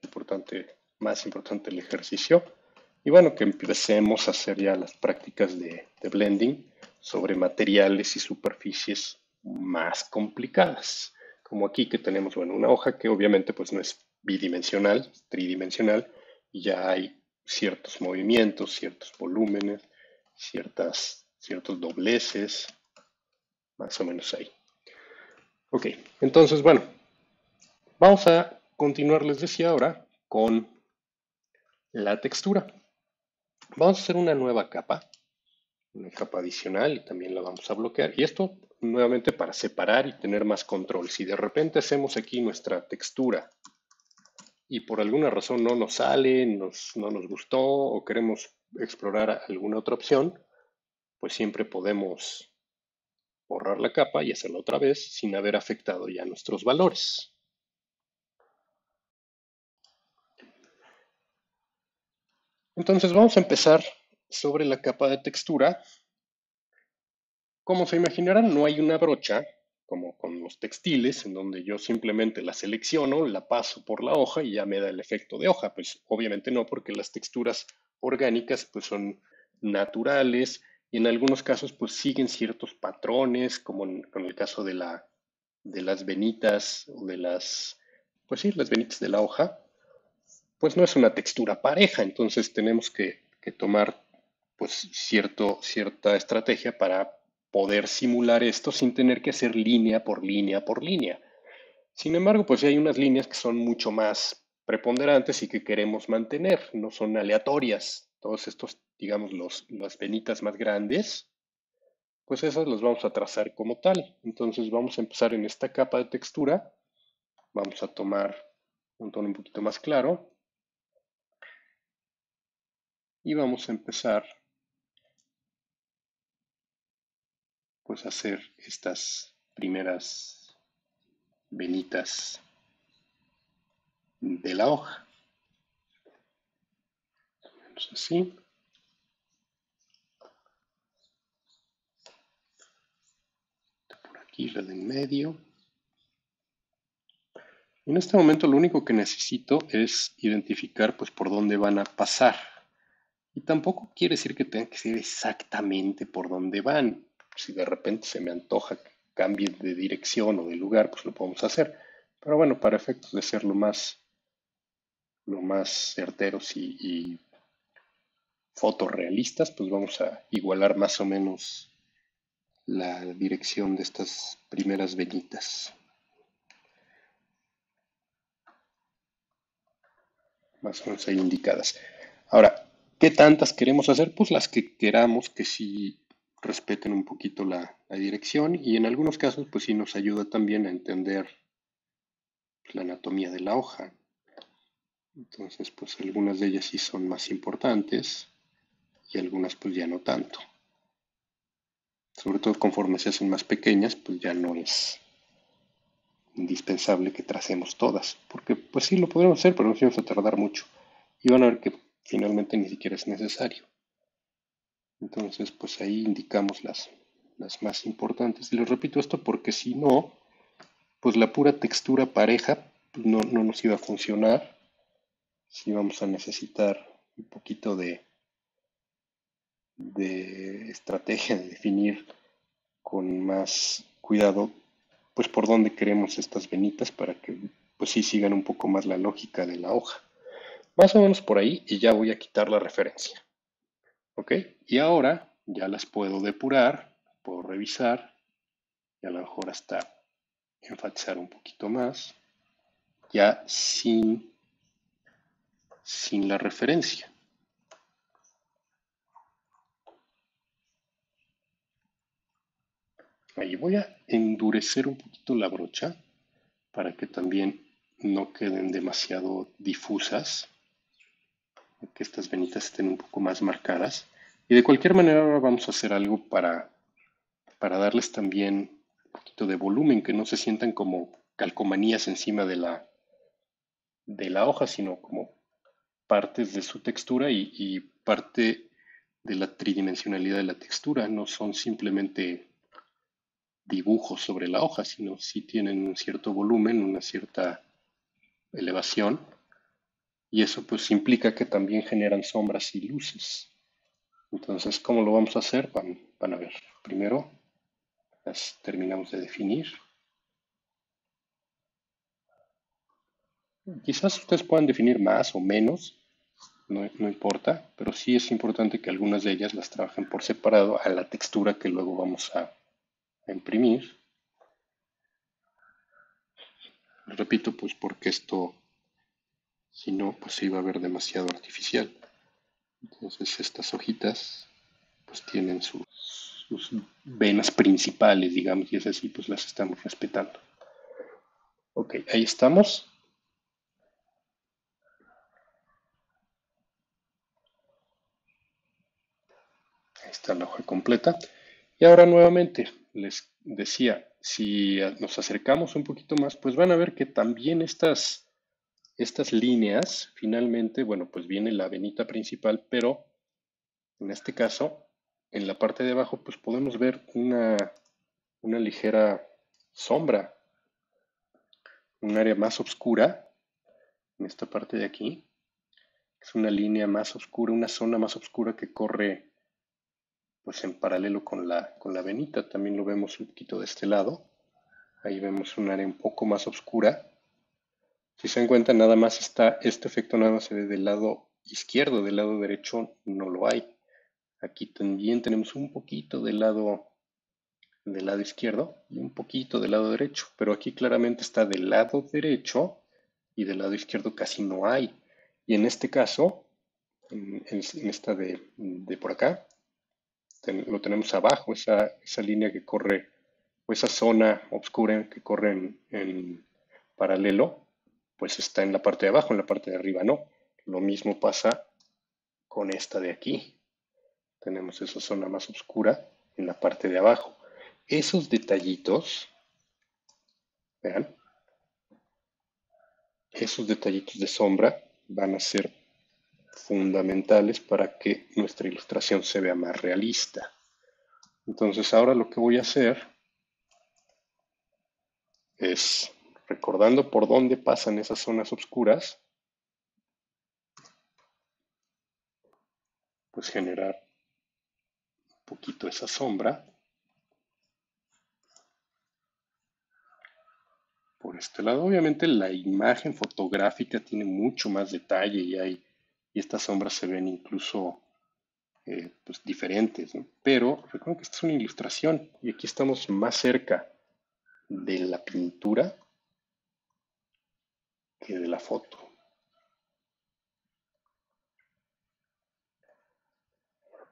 más importante del ejercicio. Y bueno, que empecemos a hacer ya las prácticas de blending sobre materiales y superficies más complicadas. Como aquí que tenemos, bueno, una hoja que obviamente pues no es bidimensional, tridimensional, y ya hay ciertos movimientos, ciertos volúmenes, ciertos dobleces, más o menos ahí. Ok, entonces, bueno, vamos a continuar, les decía ahora, con la textura. Vamos a hacer una capa adicional y también la vamos a bloquear. Y esto nuevamente para separar y tener más control. Si de repente hacemos aquí nuestra textura y por alguna razón no nos sale, no nos gustó o queremos explorar alguna otra opción, pues siempre podemos borrar la capa y hacerla otra vez sin haber afectado ya nuestros valores. Entonces vamos a empezar sobre la capa de textura. Como se imaginarán, no hay una brocha como con los textiles, en donde yo simplemente la selecciono, la paso por la hoja y ya me da el efecto de hoja. Pues obviamente no, porque las texturas orgánicas pues son naturales y en algunos casos pues siguen ciertos patrones, como con el caso de de las venitas o de pues sí, las venitas de la hoja, pues no es una textura pareja, entonces tenemos que tomar pues cierta estrategia para poder simular esto sin tener que hacer línea por línea por línea. Sin embargo, pues sí hay unas líneas que son mucho más preponderantes y que queremos mantener, no son aleatorias. Todos estos, digamos, las venitas más grandes, pues esas las vamos a trazar como tal. Entonces vamos a empezar en esta capa de textura, vamos a tomar un tono un poquito más claro y vamos a empezar pues a hacer estas primeras venitas de la hoja. Entonces, así, por aquí la de en medio. En este momento lo único que necesito es identificar pues por dónde van a pasar. Y tampoco quiere decir que tenga que ser exactamente por dónde van. Si de repente se me antoja que cambie de dirección o de lugar, pues lo podemos hacer. Pero bueno, para efectos de ser lo más certeros y fotorrealistas, pues vamos a igualar más o menos la dirección de estas primeras venitas. Más o menos ahí indicadas. Ahora, ¿qué tantas queremos hacer? Pues las que queramos que sí respeten un poquito la dirección y en algunos casos pues sí nos ayuda también a entender la anatomía de la hoja. Entonces pues algunas de ellas sí son más importantes y algunas pues ya no tanto. Sobre todo conforme se hacen más pequeñas pues ya no es indispensable que tracemos todas, porque pues sí lo podemos hacer pero nos vamos a tardar mucho y van a ver que finalmente ni siquiera es necesario. Entonces, pues ahí indicamos las más importantes. Y les repito esto porque si no, pues la pura textura pareja pues, no nos iba a funcionar. Si vamos a necesitar un poquito de estrategia de definir con más cuidado, pues por dónde queremos estas venitas para que pues sí sigan un poco más la lógica de la hoja. Más o menos por ahí y ya voy a quitar la referencia. ¿Ok? Y ahora ya las puedo depurar, puedo revisar y a lo mejor hasta enfatizar un poquito más, ya sin la referencia. Ahí voy a endurecer un poquito la brocha para que también no queden demasiado difusas, que estas venitas estén un poco más marcadas. Y de cualquier manera ahora vamos a hacer algo para darles también un poquito de volumen, que no se sientan como calcomanías encima de de la hoja, sino como partes de su textura y parte de la tridimensionalidad de la textura. No son simplemente dibujos sobre la hoja, sino sí tienen un cierto volumen, una cierta elevación, y eso pues implica que también generan sombras y luces. Entonces, ¿cómo lo vamos a hacer? Van a ver. Primero las terminamos de definir. Quizás ustedes puedan definir más o menos, no importa, pero sí es importante que algunas de ellas las trabajen por separado a la textura que luego vamos a imprimir. Repito, pues porque esto, si no, pues se iba a ver demasiado artificial. Entonces estas hojitas pues tienen sus venas principales, digamos, y es así, pues las estamos respetando. Ok, ahí estamos. Ahí está la hoja completa. Y ahora nuevamente les decía, si nos acercamos un poquito más, pues van a ver que también estas líneas, finalmente, bueno, pues viene la venita principal, pero en este caso, en la parte de abajo, pues podemos ver una ligera sombra, un área más oscura en esta parte de aquí. Es una línea más oscura, una zona más oscura que corre pues en paralelo con la venita. También lo vemos un poquito de este lado. Ahí vemos un área un poco más oscura. Si se dan cuenta, nada más está, este efecto nada más se ve del lado izquierdo, del lado derecho no lo hay. Aquí también tenemos un poquito del lado izquierdo y un poquito del lado derecho, pero aquí claramente está del lado derecho y del lado izquierdo casi no hay. Y en este caso, en esta de por acá, lo tenemos abajo, esa línea que corre, o esa zona oscura que corre en paralelo, pues está en la parte de abajo, en la parte de arriba no. Lo mismo pasa con esta de aquí. Tenemos esa zona más oscura en la parte de abajo. Esos detallitos, vean, esos detallitos de sombra van a ser fundamentales para que nuestra ilustración se vea más realista. Entonces ahora lo que voy a hacer es, recordando por dónde pasan esas zonas oscuras, pues generar un poquito esa sombra por este lado. Obviamente la imagen fotográfica tiene mucho más detalle y estas sombras se ven incluso pues diferentes, ¿no? Pero recuerden que esta es una ilustración y aquí estamos más cerca de la pintura que de la foto.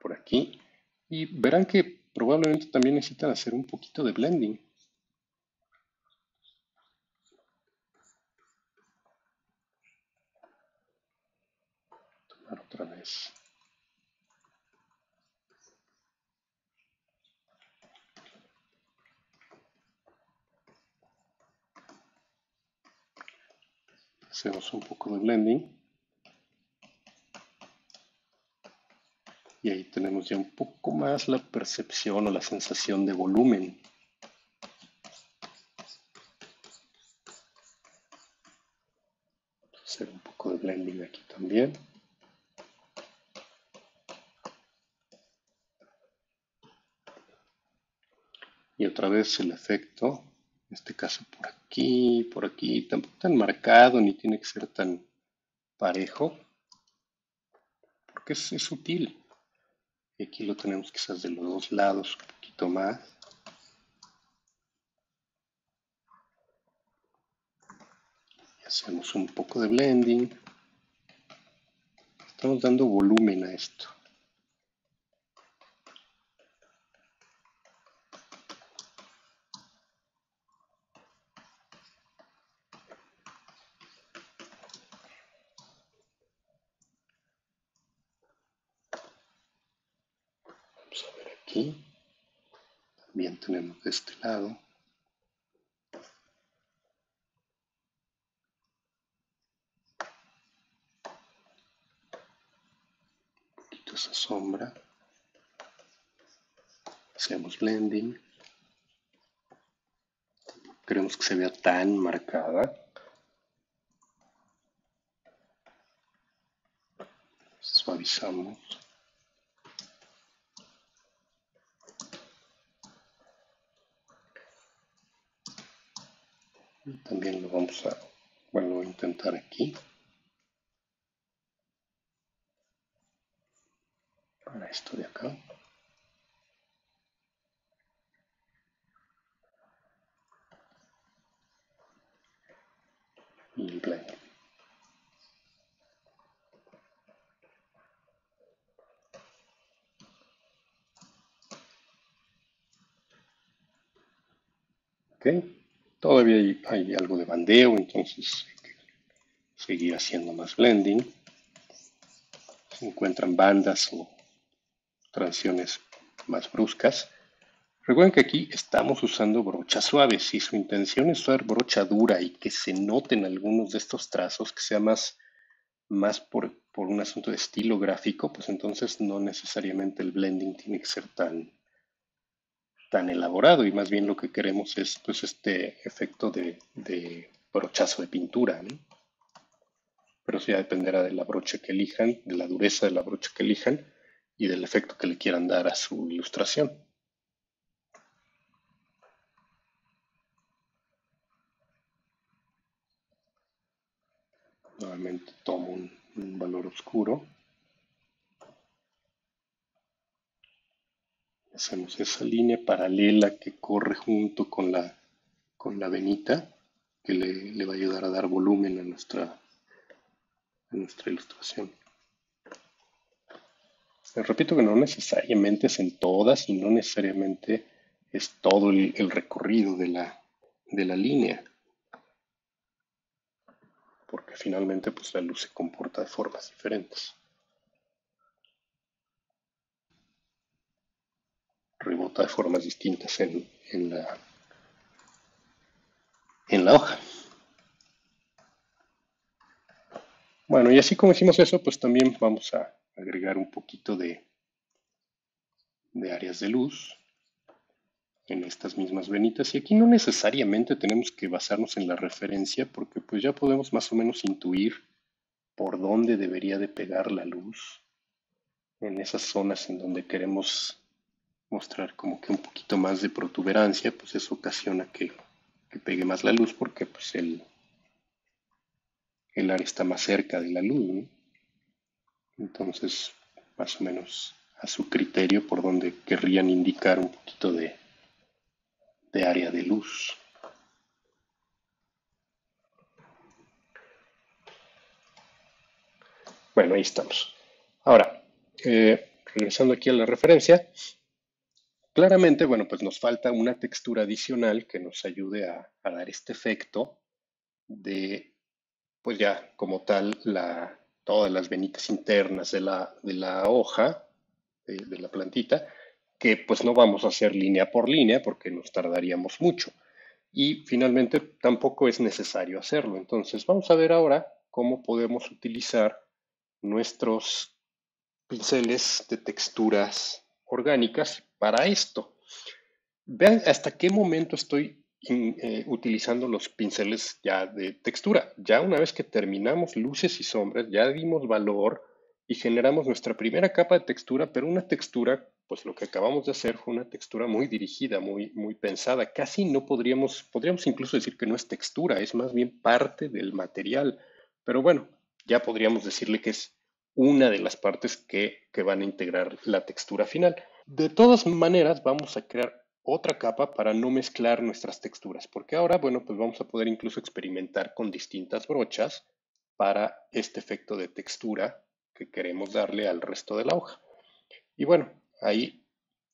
Por aquí. Y verán que probablemente también necesitan hacer un poquito de blending. Tomar otra vez. Hacemos un poco de blending. Y ahí tenemos ya un poco más la percepción o la sensación de volumen. Hacer un poco de blending aquí también. Y otra vez el efecto, en este caso por aquí, tampoco tan marcado ni tiene que ser tan parejo, porque es sutil. Y aquí lo tenemos quizás de los dos lados un poquito más. Y hacemos un poco de blending. Estamos dando volumen a esto. Vamos a ver aquí. También tenemos de este lado. Un poquito esa sombra. Hacemos blending. Queremos que se vea tan marcada. Suavizamos. Y también lo vamos a, bueno, a intentar aquí. Para esto de acá. Y el blending. ¿Ok? Todavía hay algo de bandeo, entonces hay que seguir haciendo más blending. Se encuentran bandas o transiciones más bruscas. Recuerden que aquí estamos usando brochas suaves. Si su intención es usar brocha dura y que se noten algunos de estos trazos, que sea más por un asunto de estilo gráfico, pues entonces no necesariamente el blending tiene que ser tan elaborado y más bien lo que queremos es pues este efecto de brochazo de pintura, ¿no? pero eso ya dependerá de la brocha que elijan, de la dureza de la brocha que elijan y del efecto que le quieran dar a su ilustración. Nuevamente tomo un valor oscuro. Hacemos esa línea paralela que corre junto con la venita que le va a ayudar a dar volumen a nuestra ilustración. Les repito que no necesariamente es en todas y no necesariamente es todo el recorrido de la línea, porque finalmente pues la luz se comporta de formas diferentes. Rebota de formas distintas en la hoja. Bueno, y así como hicimos eso, pues también vamos a agregar un poquito de áreas de luz en estas mismas venitas. Y aquí no necesariamente tenemos que basarnos en la referencia porque pues ya podemos más o menos intuir por dónde debería de pegar la luz en esas zonas en donde queremos mostrar como que un poquito más de protuberancia, pues eso ocasiona que pegue más la luz porque pues el área está más cerca de la luz, ¿no? Entonces, más o menos a su criterio por donde querrían indicar un poquito de área de luz. Bueno, ahí estamos. Ahora, regresando aquí a la referencia, claramente, bueno, pues nos falta una textura adicional que nos ayude a dar este efecto de, pues ya como tal, todas las venitas internas de la hoja, de la plantita, que pues no vamos a hacer línea por línea porque nos tardaríamos mucho. Y finalmente tampoco es necesario hacerlo. Entonces vamos a ver ahora cómo podemos utilizar nuestros pinceles de texturas orgánicas para esto. Vean hasta qué momento estoy utilizando los pinceles ya de textura. Ya una vez que terminamos luces y sombras, ya dimos valor y generamos nuestra primera capa de textura, pero una textura, pues lo que acabamos de hacer fue una textura muy dirigida, muy pensada. Casi no podríamos incluso decir que no es textura, es más bien parte del material. Pero bueno, ya podríamos decirle que es una de las partes que van a integrar la textura final. De todas maneras, vamos a crear otra capa para no mezclar nuestras texturas, porque ahora, bueno, pues vamos a poder incluso experimentar con distintas brochas para este efecto de textura que queremos darle al resto de la hoja. Y bueno, ahí,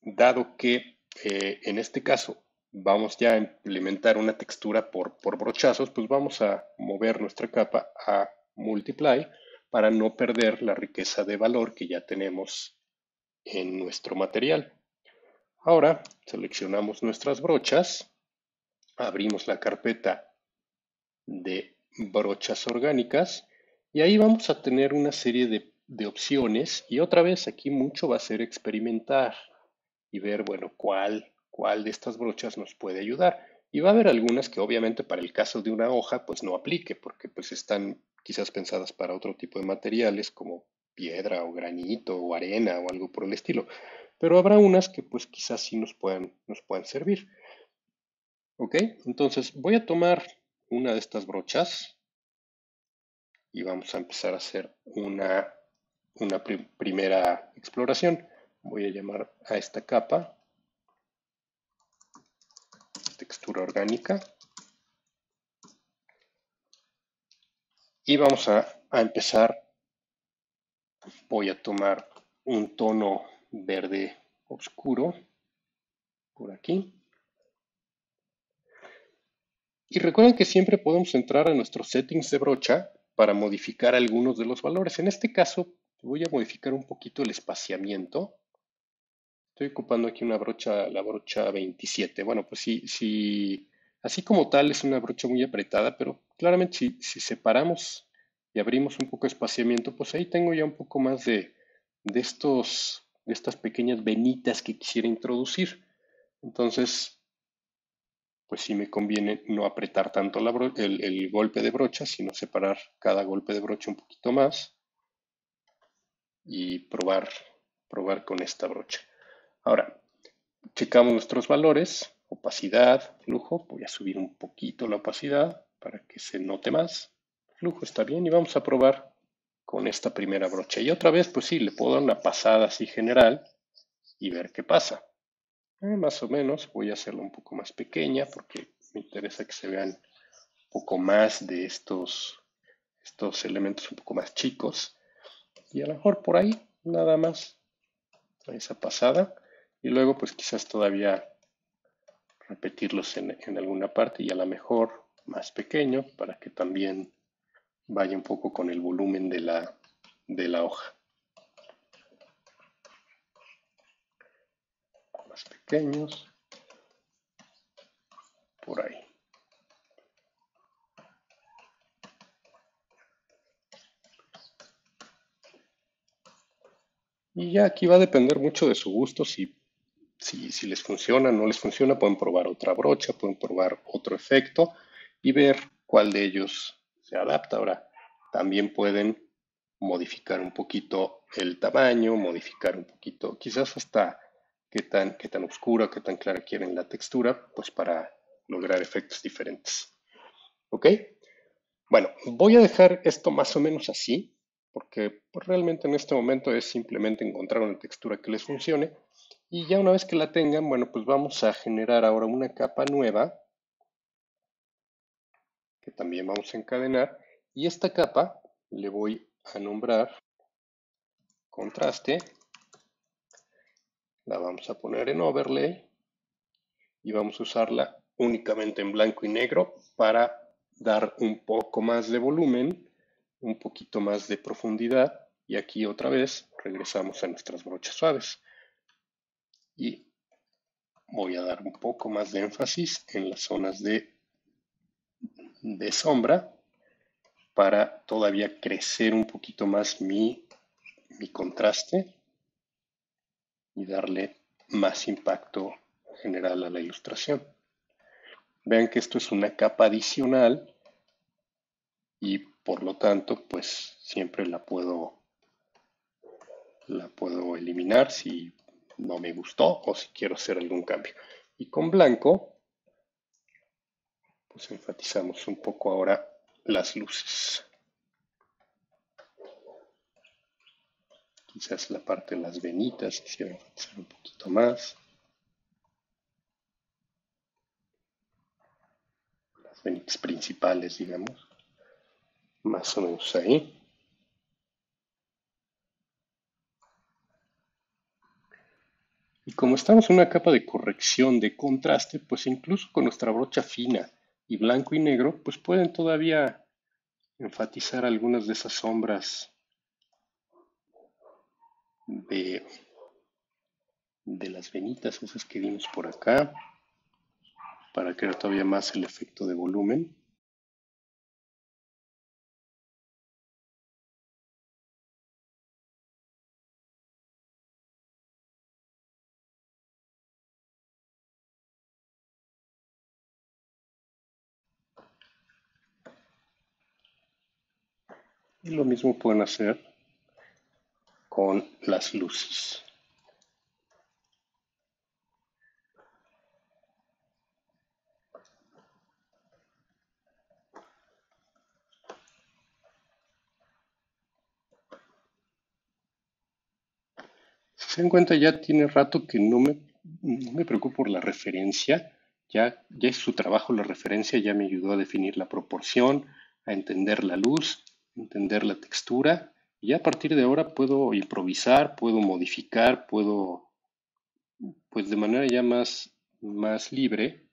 dado que en este caso vamos ya a implementar una textura por brochazos, pues vamos a mover nuestra capa a Multiply para no perder la riqueza de valor que ya tenemos en nuestro material. Ahora seleccionamos nuestras brochas, abrimos la carpeta de brochas orgánicas y ahí vamos a tener una serie de opciones y otra vez aquí mucho va a ser experimentar y ver, bueno, cuál de estas brochas nos puede ayudar. Y va a haber algunas que obviamente para el caso de una hoja pues no aplique porque pues están quizás pensadas para otro tipo de materiales como piedra o granito o arena o algo por el estilo. Pero habrá unas que pues quizás sí nos puedan servir. ¿Ok? Entonces voy a tomar una de estas brochas y vamos a empezar a hacer una primera exploración. Voy a llamar a esta capa textura orgánica y vamos a empezar. Voy a tomar un tono verde oscuro por aquí. Y recuerden que siempre podemos entrar a nuestros settings de brocha para modificar algunos de los valores. En este caso voy a modificar un poquito el espaciamiento. Estoy ocupando aquí una brocha, la brocha 27. Bueno, pues sí, así como tal es una brocha muy apretada, pero claramente si separamos y abrimos un poco de espaciamiento, pues ahí tengo ya un poco más de estas pequeñas venitas que quisiera introducir. Entonces, pues sí me conviene no apretar tanto el golpe de brocha, sino separar cada golpe de brocha un poquito más y probar con esta brocha. Ahora, checamos nuestros valores, opacidad, flujo. Voy a subir un poquito la opacidad para que se note más. Flujo está bien y vamos a probar con esta primera brocha. Y otra vez, pues sí, le puedo dar una pasada así general y ver qué pasa. Más o menos, voy a hacerla un poco más pequeña porque me interesa que se vean un poco más de estos elementos un poco más chicos. Y a lo mejor por ahí, nada más, esa pasada. Y luego, pues quizás todavía repetirlos en alguna parte y a lo mejor más pequeño para que también vaya un poco con el volumen de la hoja. Más pequeños, por ahí. Y ya aquí va a depender mucho de su gusto, si les funciona o no les funciona, pueden probar otra brocha, pueden probar otro efecto y ver cuál de ellos se adapta. Ahora, también pueden modificar un poquito el tamaño, modificar un poquito, quizás hasta qué tan oscura, qué tan clara quieren la textura, pues para lograr efectos diferentes. ¿Ok? Bueno, voy a dejar esto más o menos así, porque pues, realmente en este momento es simplemente encontrar una textura que les funcione. Y ya una vez que la tengan, bueno, pues vamos a generar ahora una capa nueva que también vamos a encadenar. Y esta capa le voy a nombrar contraste. La vamos a poner en overlay y vamos a usarla únicamente en blanco y negro para dar un poco más de volumen, un poquito más de profundidad y aquí otra vez regresamos a nuestras brochas suaves y voy a dar un poco más de énfasis en las zonas de sombra para todavía crecer un poquito más mi contraste y darle más impacto general a la ilustración. Vean que esto es una capa adicional y por lo tanto pues siempre la puedo eliminar si no me gustó o si quiero hacer algún cambio. Y con blanco pues enfatizamos un poco ahora las luces. Quizás la parte de las venitas quisiera enfatizar un poquito más. Las venitas principales, digamos. Más o menos ahí. Y como estamos en una capa de corrección de contraste, pues incluso con nuestra brocha fina y blanco y negro, pues pueden todavía enfatizar algunas de esas sombras de, de las venitas, esas que vimos por acá, para crear todavía más el efecto de volumen. Y lo mismo pueden hacer con las luces. Si se dan cuenta, ya tiene rato que no me preocupo por la referencia. Ya es su trabajo la referencia, ya me ayudó a definir la proporción, a entender la luz, entender la textura. Y ya a partir de ahora puedo improvisar, puedo modificar, puedo, pues de manera ya más libre,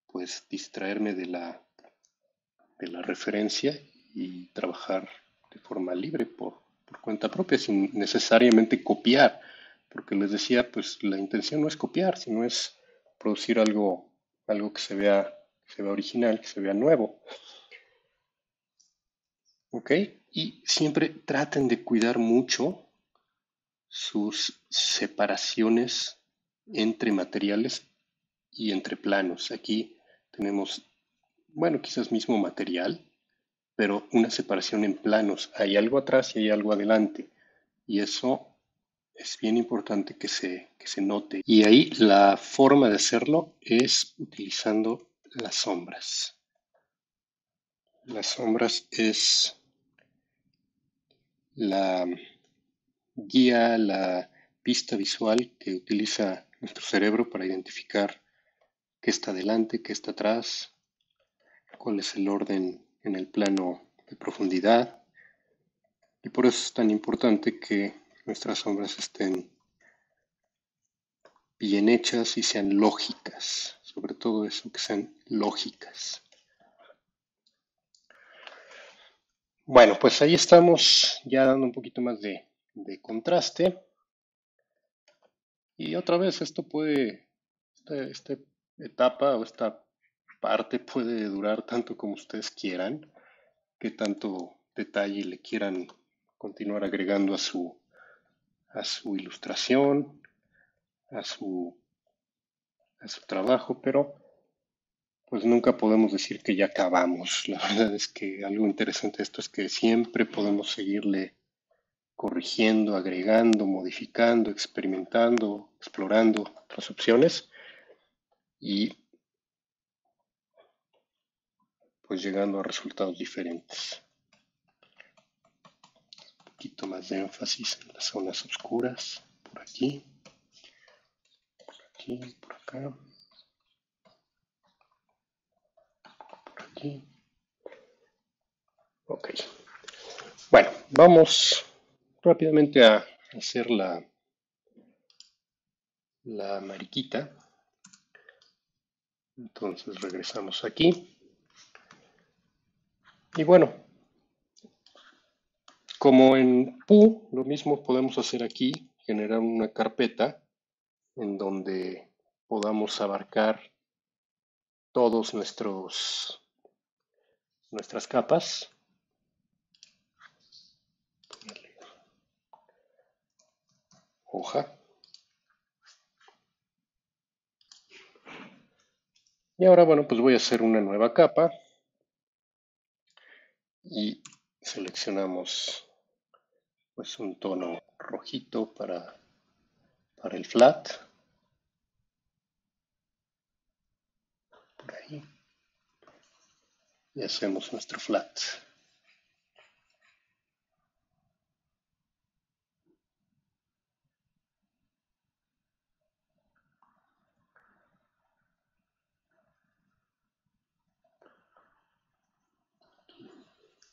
pues distraerme de la referencia y trabajar de forma libre por cuenta propia, sin necesariamente copiar, porque les decía, pues la intención no es copiar, sino es producir algo que se vea original, que se vea nuevo, ¿ok? Y siempre traten de cuidar mucho sus separaciones entre materiales y entre planos. Aquí tenemos, bueno, quizás mismo material, pero una separación en planos. Hay algo atrás y hay algo adelante. Y eso es bien importante que se note. Y ahí la forma de hacerlo es utilizando las sombras. Las sombras es la guía, la pista visual que utiliza nuestro cerebro para identificar qué está delante, qué está atrás, cuál es el orden en el plano de profundidad. Y por eso es tan importante que nuestras sombras estén bien hechas y sean lógicas, sobre todo eso, que sean lógicas. Bueno, pues ahí estamos ya dando un poquito más de contraste. Y otra vez, esta etapa o esta parte puede durar tanto como ustedes quieran, que tanto detalle le quieran continuar agregando a su ilustración, a a su trabajo, pero pues nunca podemos decir que ya acabamos. La verdad es que algo interesante de esto es que siempre podemos seguirle corrigiendo, agregando, modificando, experimentando, explorando otras opciones y pues llegando a resultados diferentes. Un poquito más de énfasis en las zonas oscuras, por aquí, por acá, por aquí. Ok. Bueno, vamos rápidamente a hacer la mariquita. Entonces regresamos aquí. Y bueno, como en Pooh, lo mismo podemos hacer aquí, generar una carpeta en donde podamos abarcar todos nuestras capas. Hoja. Y ahora, bueno, pues voy a hacer una nueva capa y seleccionamos pues un tono rojito para el flat. Por ahí. Y hacemos nuestro flat.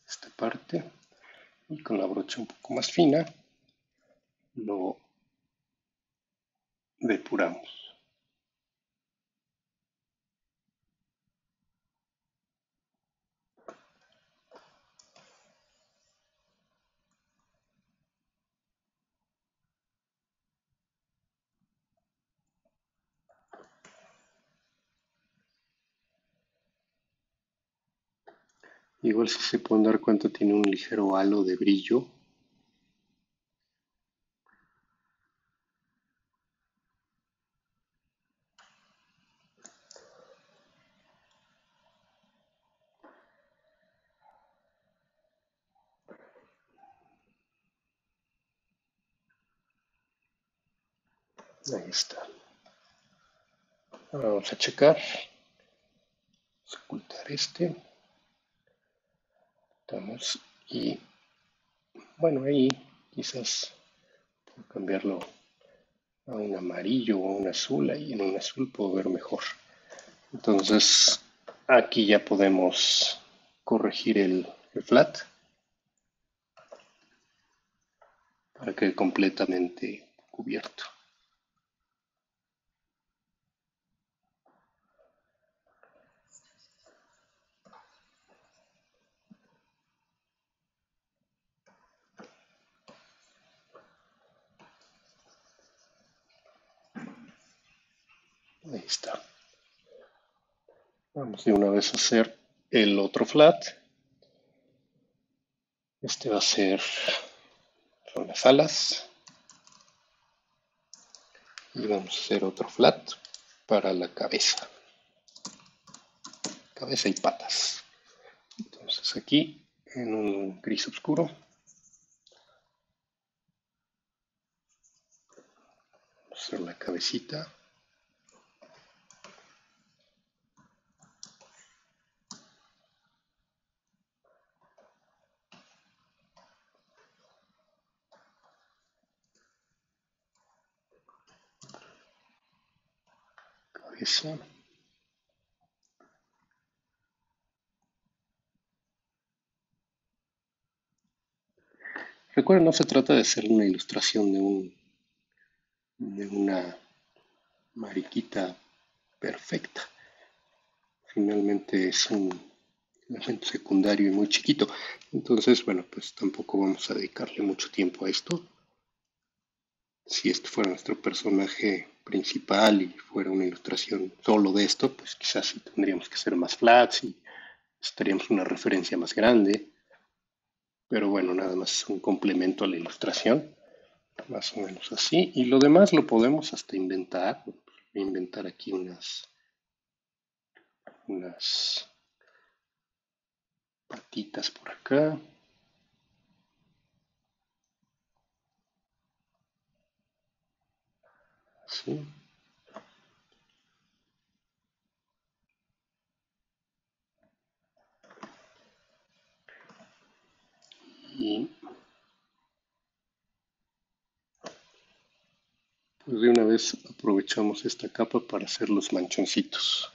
Esta parte. Y con la brocha un poco más fina lo depuramos. Igual si se pueden dar cuenta tiene un ligero halo de brillo. Ahí está. Ahora vamos a checar. Vamos a ocultar este. Estamos y bueno, ahí quizás puedo cambiarlo a un amarillo o a un azul. Ahí en un azul puedo ver mejor. Entonces aquí ya podemos corregir el flat para que quede completamente cubierto. Ahí está. Vamos de una vez a hacer el otro flat. Este va a ser, son las alas. Y vamos a hacer otro flat para la cabeza, cabeza y patas. Entonces aquí en un gris oscuro vamos a hacer la cabecita. Cabeza. Recuerden, no se trata de hacer una ilustración de una mariquita perfecta. Finalmente es un elemento secundario y muy chiquito. Entonces, bueno, pues tampoco vamos a dedicarle mucho tiempo a esto. Si este fuera nuestro personaje principal y fuera una ilustración solo de esto, pues quizás sí tendríamos que hacer más flats y estaríamos una referencia más grande. Pero bueno, nada más es un complemento a la ilustración, más o menos así. Y lo demás lo podemos hasta inventar. Voy a inventar aquí unas patitas por acá. ¿Sí? Y pues de una vez aprovechamos esta capa para hacer los manchoncitos.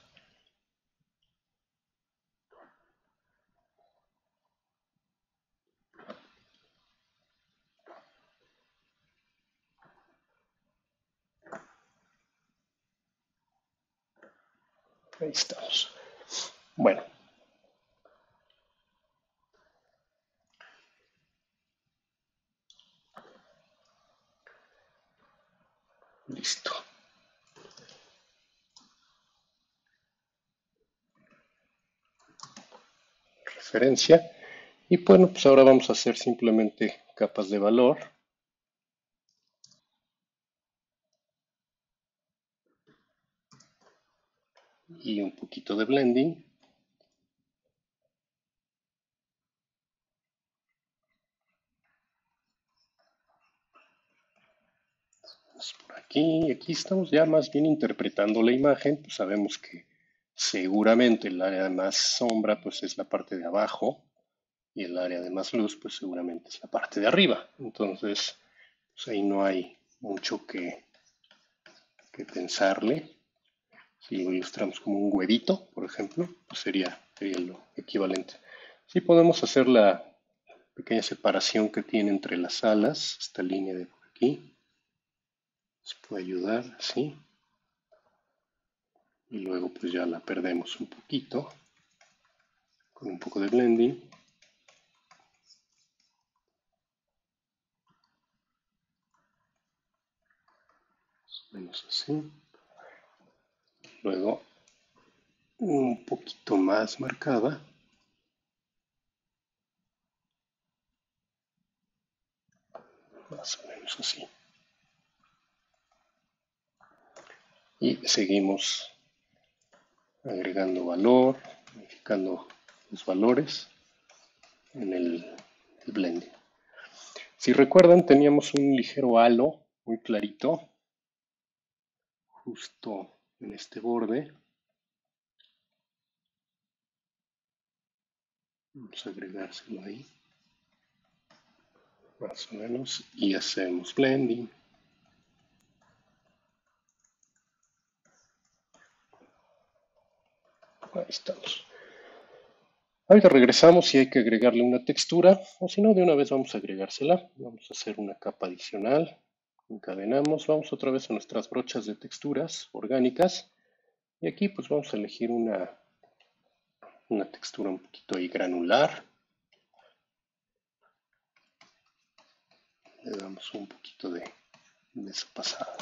Ahí estamos. Bueno, listo. Referencia. Y bueno, pues ahora vamos a hacer simplemente capas de valor y un poquito de blending. Pues por aquí estamos ya más bien interpretando la imagen, pues sabemos que seguramente el área de más sombra pues es la parte de abajo y el área de más luz pues seguramente es la parte de arriba. Entonces, pues ahí no hay mucho que pensarle. Si lo ilustramos como un huevito, por ejemplo, pues sería lo equivalente. Sí podemos hacer la pequeña separación que tiene entre las alas, esta línea de por aquí, nos puede ayudar, ¿sí? Y luego pues ya la perdemos un poquito con un poco de blending. Más o menos así. Luego un poquito más marcada, más o menos así. Y seguimos agregando valor, modificando los valores en el blending. Si recuerdan, teníamos un ligero halo muy clarito justo en este borde. Vamos a agregárselo ahí, más o menos, y hacemos blending. Ahí estamos. Ahorita regresamos y hay que agregarle una textura, o si no, de una vez vamos a agregársela. Vamos a hacer una capa adicional. Encadenamos, vamos otra vez a nuestras brochas de texturas orgánicas. Y aquí pues vamos a elegir una textura un poquito ahí granular. Le damos un poquito de esa pasada.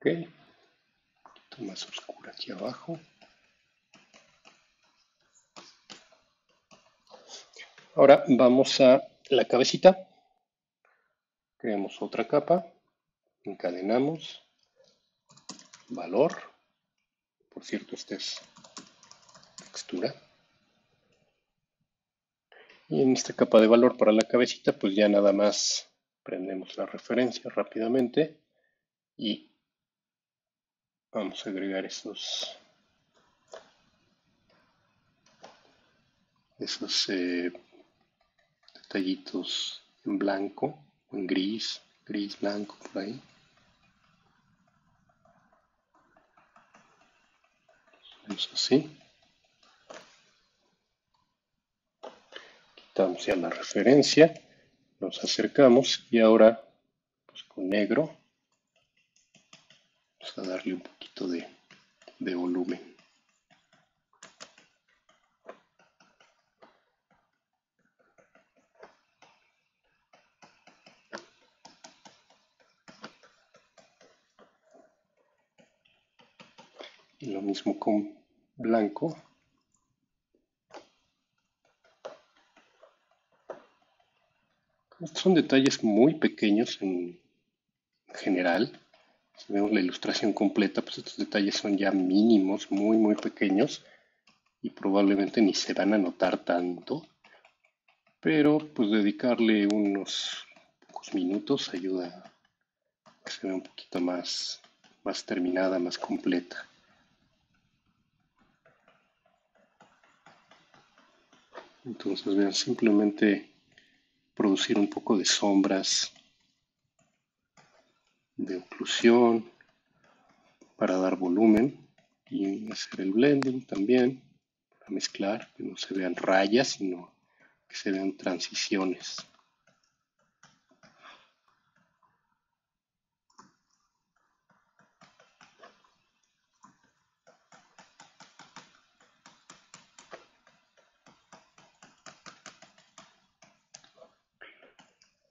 Ok, más oscura aquí abajo. Ahora vamos a la cabecita. Creamos otra capa. Encadenamos. Valor. Por cierto, esta es textura. Y en esta capa de valor para la cabecita, pues ya nada más prendemos la referencia rápidamente y vamos a agregar esos detallitos en blanco o en gris, blanco por ahí. Vamos así. Quitamos ya la referencia, nos acercamos y ahora pues con negro vamos a darle un poquito de volumen. Y lo mismo con blanco. Estos son detalles muy pequeños en general. Si vemos la ilustración completa, pues estos detalles son ya mínimos, muy pequeños y probablemente ni se van a notar tanto. Pero pues dedicarle unos pocos minutos ayuda a que se vea un poquito más terminada, más completa. Entonces vean, simplemente producir un poco de sombras, de oclusión para dar volumen y hacer el blending también para mezclar, que no se vean rayas, sino que se vean transiciones.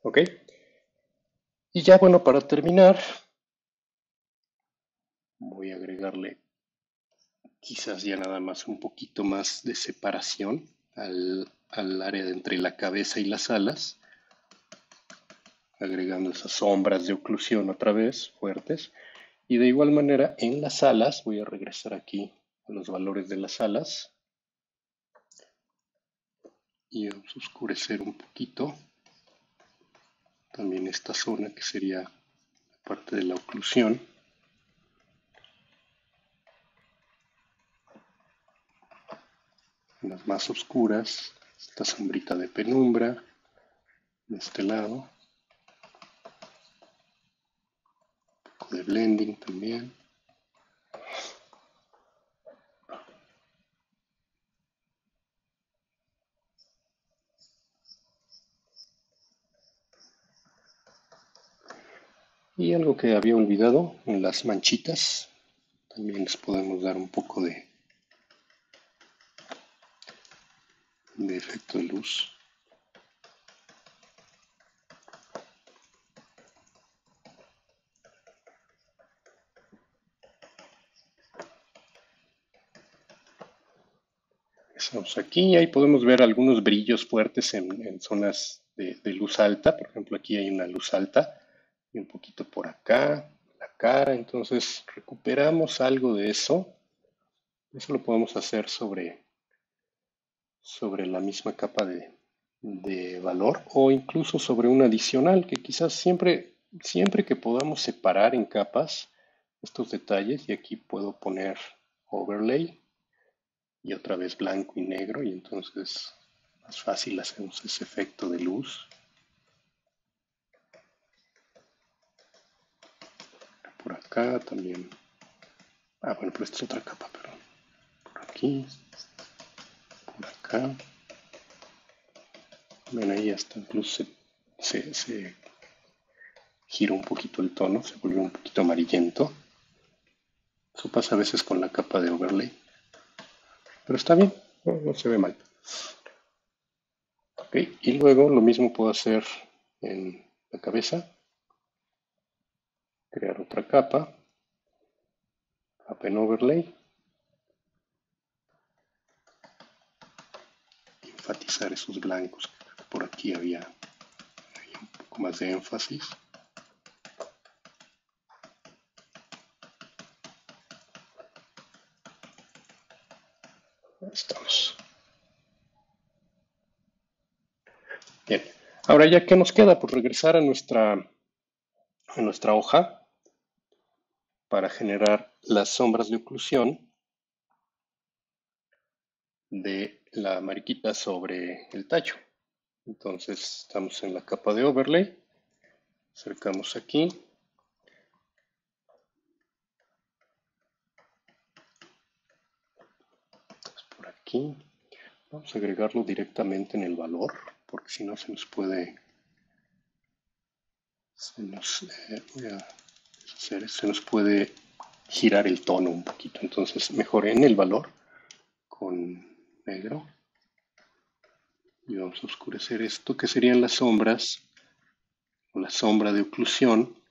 Ok, y ya bueno, para terminar voy a agregarle quizás ya nada más un poquito más de separación al área de entre la cabeza y las alas, agregando esas sombras de oclusión otra vez fuertes. Y de igual manera en las alas, voy a regresar aquí a los valores de las alas y vamos a oscurecer un poquito también esta zona que sería la parte de la oclusión. En las más oscuras, esta sombrita de penumbra de este lado, un poco de blending también. Y algo que había olvidado, en las manchitas también les podemos dar un poco de efecto de luz. Estamos aquí y ahí podemos ver algunos brillos fuertes en zonas de luz alta. Por ejemplo, aquí hay una luz alta y un poquito por acá, la cara. Entonces recuperamos algo de eso. Eso lo podemos hacer sobre la misma capa de valor o incluso sobre un adicional que quizás siempre que podamos separar en capas estos detalles, y aquí puedo poner overlay y otra vez blanco y negro, y entonces más fácil hacemos ese efecto de luz. Por acá también. Bueno, pero esta es otra capa, perdón. Por aquí, por acá. Ven ahí, hasta incluso se gira un poquito el tono, se vuelve un poquito amarillento. Eso pasa a veces con la capa de overlay. Pero está bien, no se ve mal. Ok, y luego lo mismo puedo hacer en la cabeza. Crear otra capa. Append Overlay. Enfatizar esos blancos. Por aquí había un poco más de énfasis. Ahí estamos. Bien. Ahora ya que nos queda, pues regresar a nuestra hoja para generar las sombras de oclusión de la mariquita sobre el tallo. Entonces estamos en la capa de overlay, acercamos aquí, por aquí, vamos a agregarlo directamente en el valor, porque si no se nos puede, se nos puede girar el tono un poquito. Entonces mejor en el valor con negro y vamos a oscurecer esto que serían las sombras o la sombra de oclusión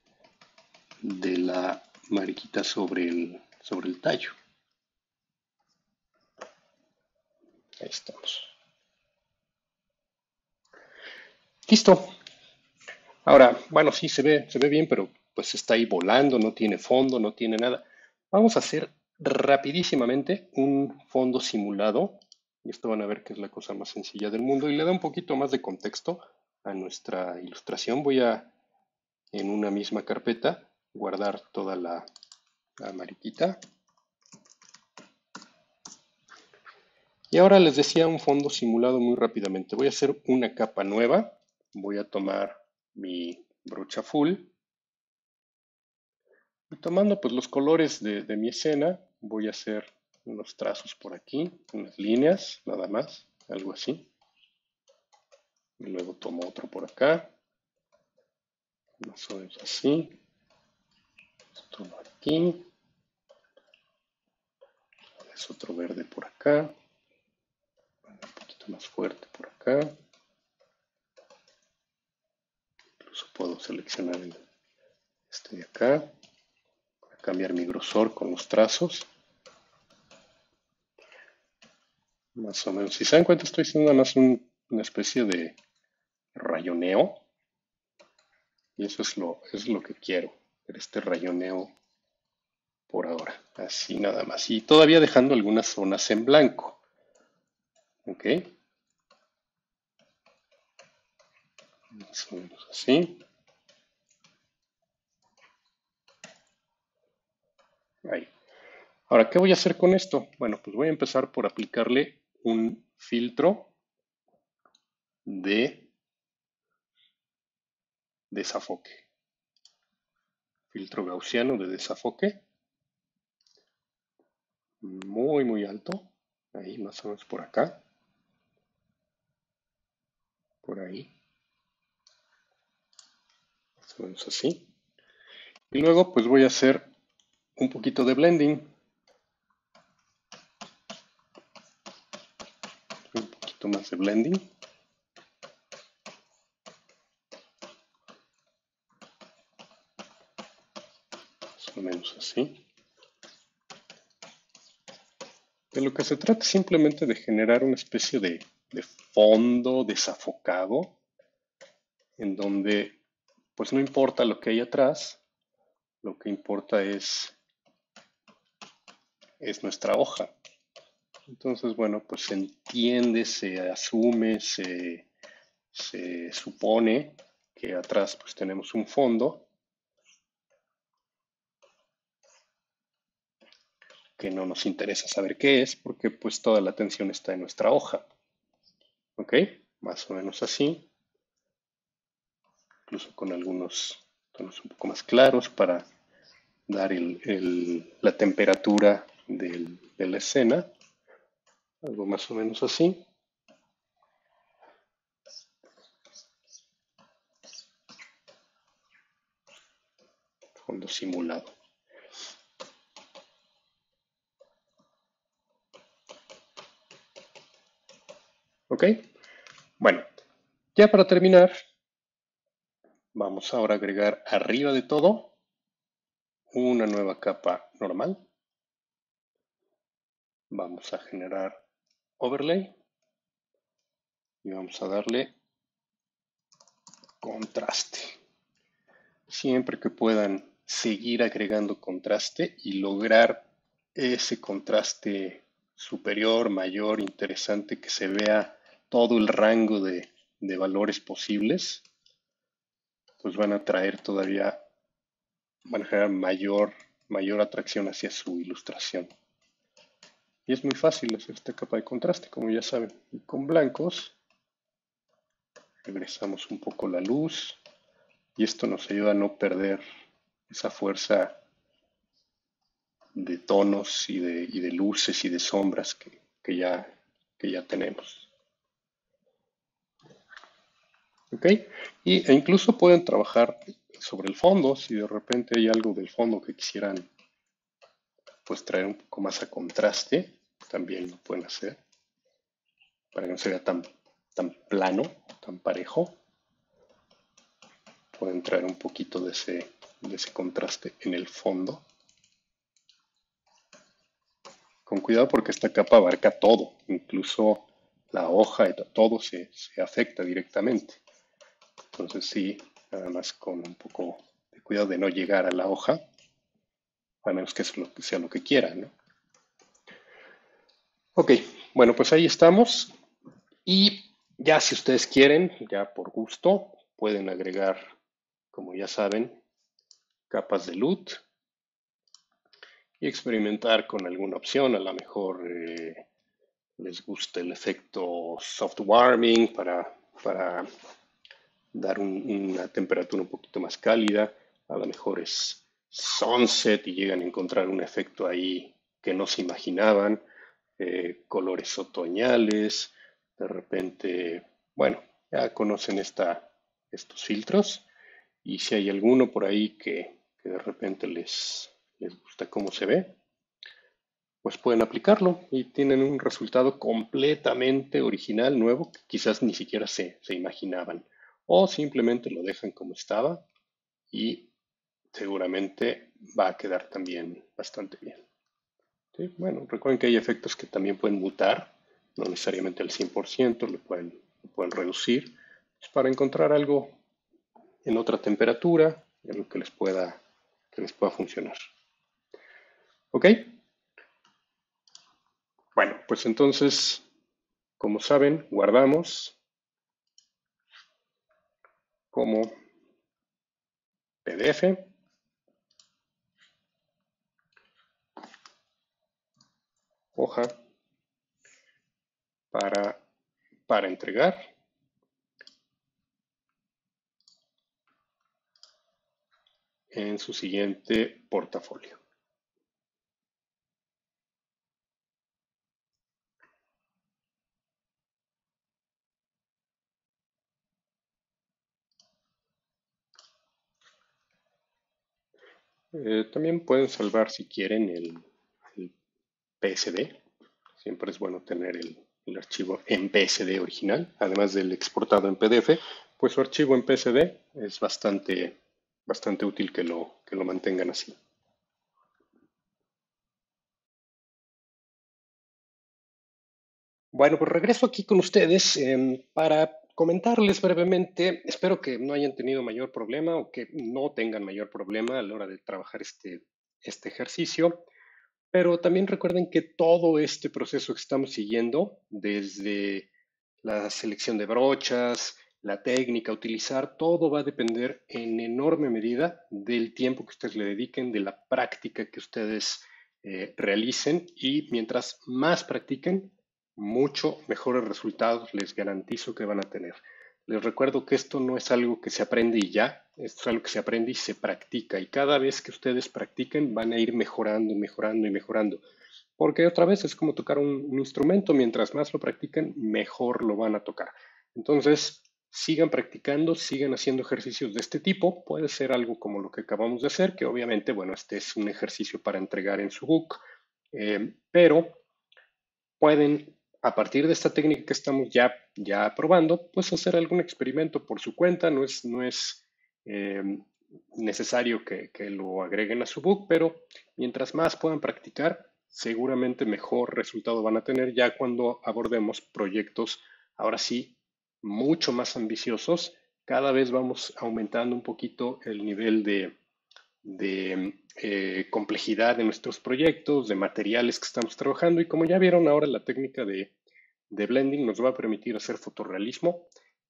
de la mariquita sobre el tallo. Ahí estamos. Listo. Ahora, bueno, sí se ve bien, pero pues está ahí volando, no tiene fondo, no tiene nada. Vamos a hacer rapidísimamente un fondo simulado. Y esto van a ver que es la cosa más sencilla del mundo y le da un poquito más de contexto a nuestra ilustración. Voy a, en una misma carpeta, guardar toda la mariquita. Y ahora les decía un fondo simulado muy rápidamente. Voy a hacer una capa nueva. Voy a tomar mi brocha full y tomando pues los colores de mi escena, voy a hacer unos trazos por aquí, unas líneas, nada más, algo así. Y luego tomo otro por acá, más o menos así. Tomo aquí, es otro verde por acá, un poquito más fuerte por acá. Incluso puedo seleccionar este de acá para cambiar mi grosor con los trazos. Más o menos, si se dan cuenta, estoy haciendo nada más una especie de rayoneo. Y eso es lo que quiero, este rayoneo por ahora, así nada más. Y todavía dejando algunas zonas en blanco. ¿Ok? Más o menos así. Ahí. Ahora, ¿qué voy a hacer con esto? Bueno, pues voy a empezar por aplicarle un filtro de desafoque. Filtro gaussiano de desafoque. Muy, muy alto. Ahí, más o menos por acá. Por ahí. Más o menos así. Y luego, pues voy a hacer un poquito de blending. Un poquito más de blending. Más o menos así. De lo que se trata es simplemente de generar una especie de fondo desafocado en donde pues no importa lo que hay atrás, lo que importa es nuestra hoja. Entonces, bueno, pues se entiende, se asume, se supone que atrás pues tenemos un fondo que no nos interesa saber qué es porque pues toda la atención está en nuestra hoja. ¿Ok? Más o menos así, incluso con algunos tonos un poco más claros para dar la temperatura de la escena, algo más o menos así. Fondo simulado. ¿Ok? Bueno, ya para terminar, vamos ahora a agregar arriba de todo una nueva capa normal. Vamos a generar overlay y vamos a darle contraste. Siempre que puedan seguir agregando contraste y lograr ese contraste superior, mayor, interesante, que se vea todo el rango de valores posibles, pues van a traer todavía, van a generar mayor atracción hacia su ilustración. Y es muy fácil hacer esta capa de contraste, como ya saben. Y con blancos regresamos un poco la luz y esto nos ayuda a no perder esa fuerza de tonos y de luces y de sombras que ya tenemos. ¿Ok? E incluso pueden trabajar sobre el fondo, si de repente hay algo del fondo que quisieran pues traer un poco más a contraste, también lo pueden hacer para que no se vea tan plano, tan parejo. Pueden traer un poquito de ese contraste en el fondo. Con cuidado porque esta capa abarca todo, incluso la hoja, y todo se afecta directamente. Entonces sí, nada más con un poco de cuidado de no llegar a la hoja, a menos que sea lo que quieran, ¿no? Ok, bueno, pues ahí estamos. Y ya si ustedes quieren, ya por gusto, pueden agregar, como ya saben, capas de LUT y experimentar con alguna opción. A lo mejor les gusta el efecto soft warming para dar una temperatura un poquito más cálida. A lo mejor es sunset y llegan a encontrar un efecto ahí que no se imaginaban. Colores otoñales. De repente, bueno, ya conocen estos filtros. Y si hay alguno por ahí que de repente les gusta cómo se ve, pues pueden aplicarlo y tienen un resultado completamente original, nuevo, que quizás ni siquiera se imaginaban. O simplemente lo dejan como estaba y seguramente va a quedar también bastante bien. ¿Sí? Bueno, recuerden que hay efectos que también pueden mutar, no necesariamente al 100%, lo pueden reducir, pues para encontrar algo en otra temperatura, algo que les pueda funcionar. ¿Ok? Bueno, pues entonces, como saben, guardamos como PDF, hoja para, para entregar. En su siguiente portafolio. También pueden salvar si quieren el PSD. Siempre es bueno tener el archivo en PSD original, además del exportado en PDF, pues su archivo en PSD es bastante útil que lo mantengan así. Bueno, pues regreso aquí con ustedes para comentarles brevemente. Espero que no hayan tenido mayor problema o que no tengan mayor problema a la hora de trabajar este ejercicio. Pero también recuerden que todo este proceso que estamos siguiendo, desde la selección de brochas, la técnica, utilizar, todo va a depender en enorme medida del tiempo que ustedes le dediquen, de la práctica que ustedes realicen y mientras más practiquen, mucho mejores resultados les garantizo que van a tener. Les recuerdo que esto no es algo que se aprende y ya, esto es algo que se aprende y se practica. Y cada vez que ustedes practiquen van a ir mejorando, mejorando y mejorando. Porque otra vez es como tocar un instrumento, mientras más lo practiquen, mejor lo van a tocar. Entonces, sigan practicando, sigan haciendo ejercicios de este tipo. Puede ser algo como lo que acabamos de hacer, que obviamente, bueno, este es un ejercicio para entregar en su book, pero pueden, a partir de esta técnica que estamos ya probando, pues hacer algún experimento por su cuenta. No es eh, necesario que lo agreguen a su book, pero mientras más puedan practicar, seguramente mejor resultado van a tener ya cuando abordemos proyectos, ahora sí, mucho más ambiciosos. Cada vez vamos aumentando un poquito el nivel de complejidad de nuestros proyectos, de materiales que estamos trabajando y como ya vieron ahora la técnica de blending nos va a permitir hacer fotorrealismo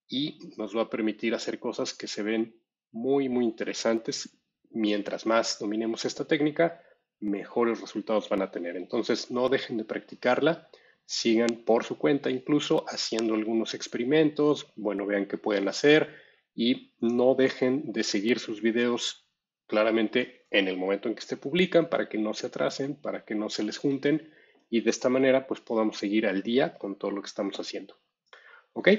y nos va a permitir hacer cosas que se ven muy, muy interesantes. Mientras más dominemos esta técnica, mejores resultados van a tener. Entonces, no dejen de practicarla, sigan por su cuenta incluso haciendo algunos experimentos, bueno, vean qué pueden hacer y no dejen de seguir sus videos claramente en el momento en que se publican para que no se atrasen, para que no se les junten y de esta manera pues podamos seguir al día con todo lo que estamos haciendo. ¿Ok?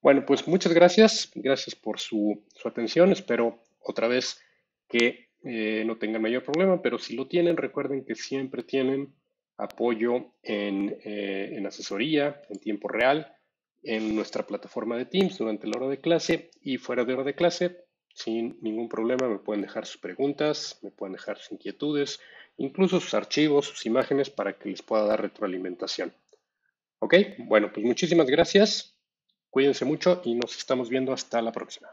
Bueno, pues muchas gracias. Gracias por su atención. Espero otra vez que no tengan mayor problema, pero si lo tienen, recuerden que siempre tienen apoyo en asesoría, en tiempo real, en nuestra plataforma de Teams durante la hora de clase y fuera de hora de clase. Sin ningún problema me pueden dejar sus preguntas, me pueden dejar sus inquietudes, incluso sus archivos, sus imágenes para que les pueda dar retroalimentación. ¿Ok? Bueno, pues muchísimas gracias. Cuídense mucho y nos estamos viendo hasta la próxima.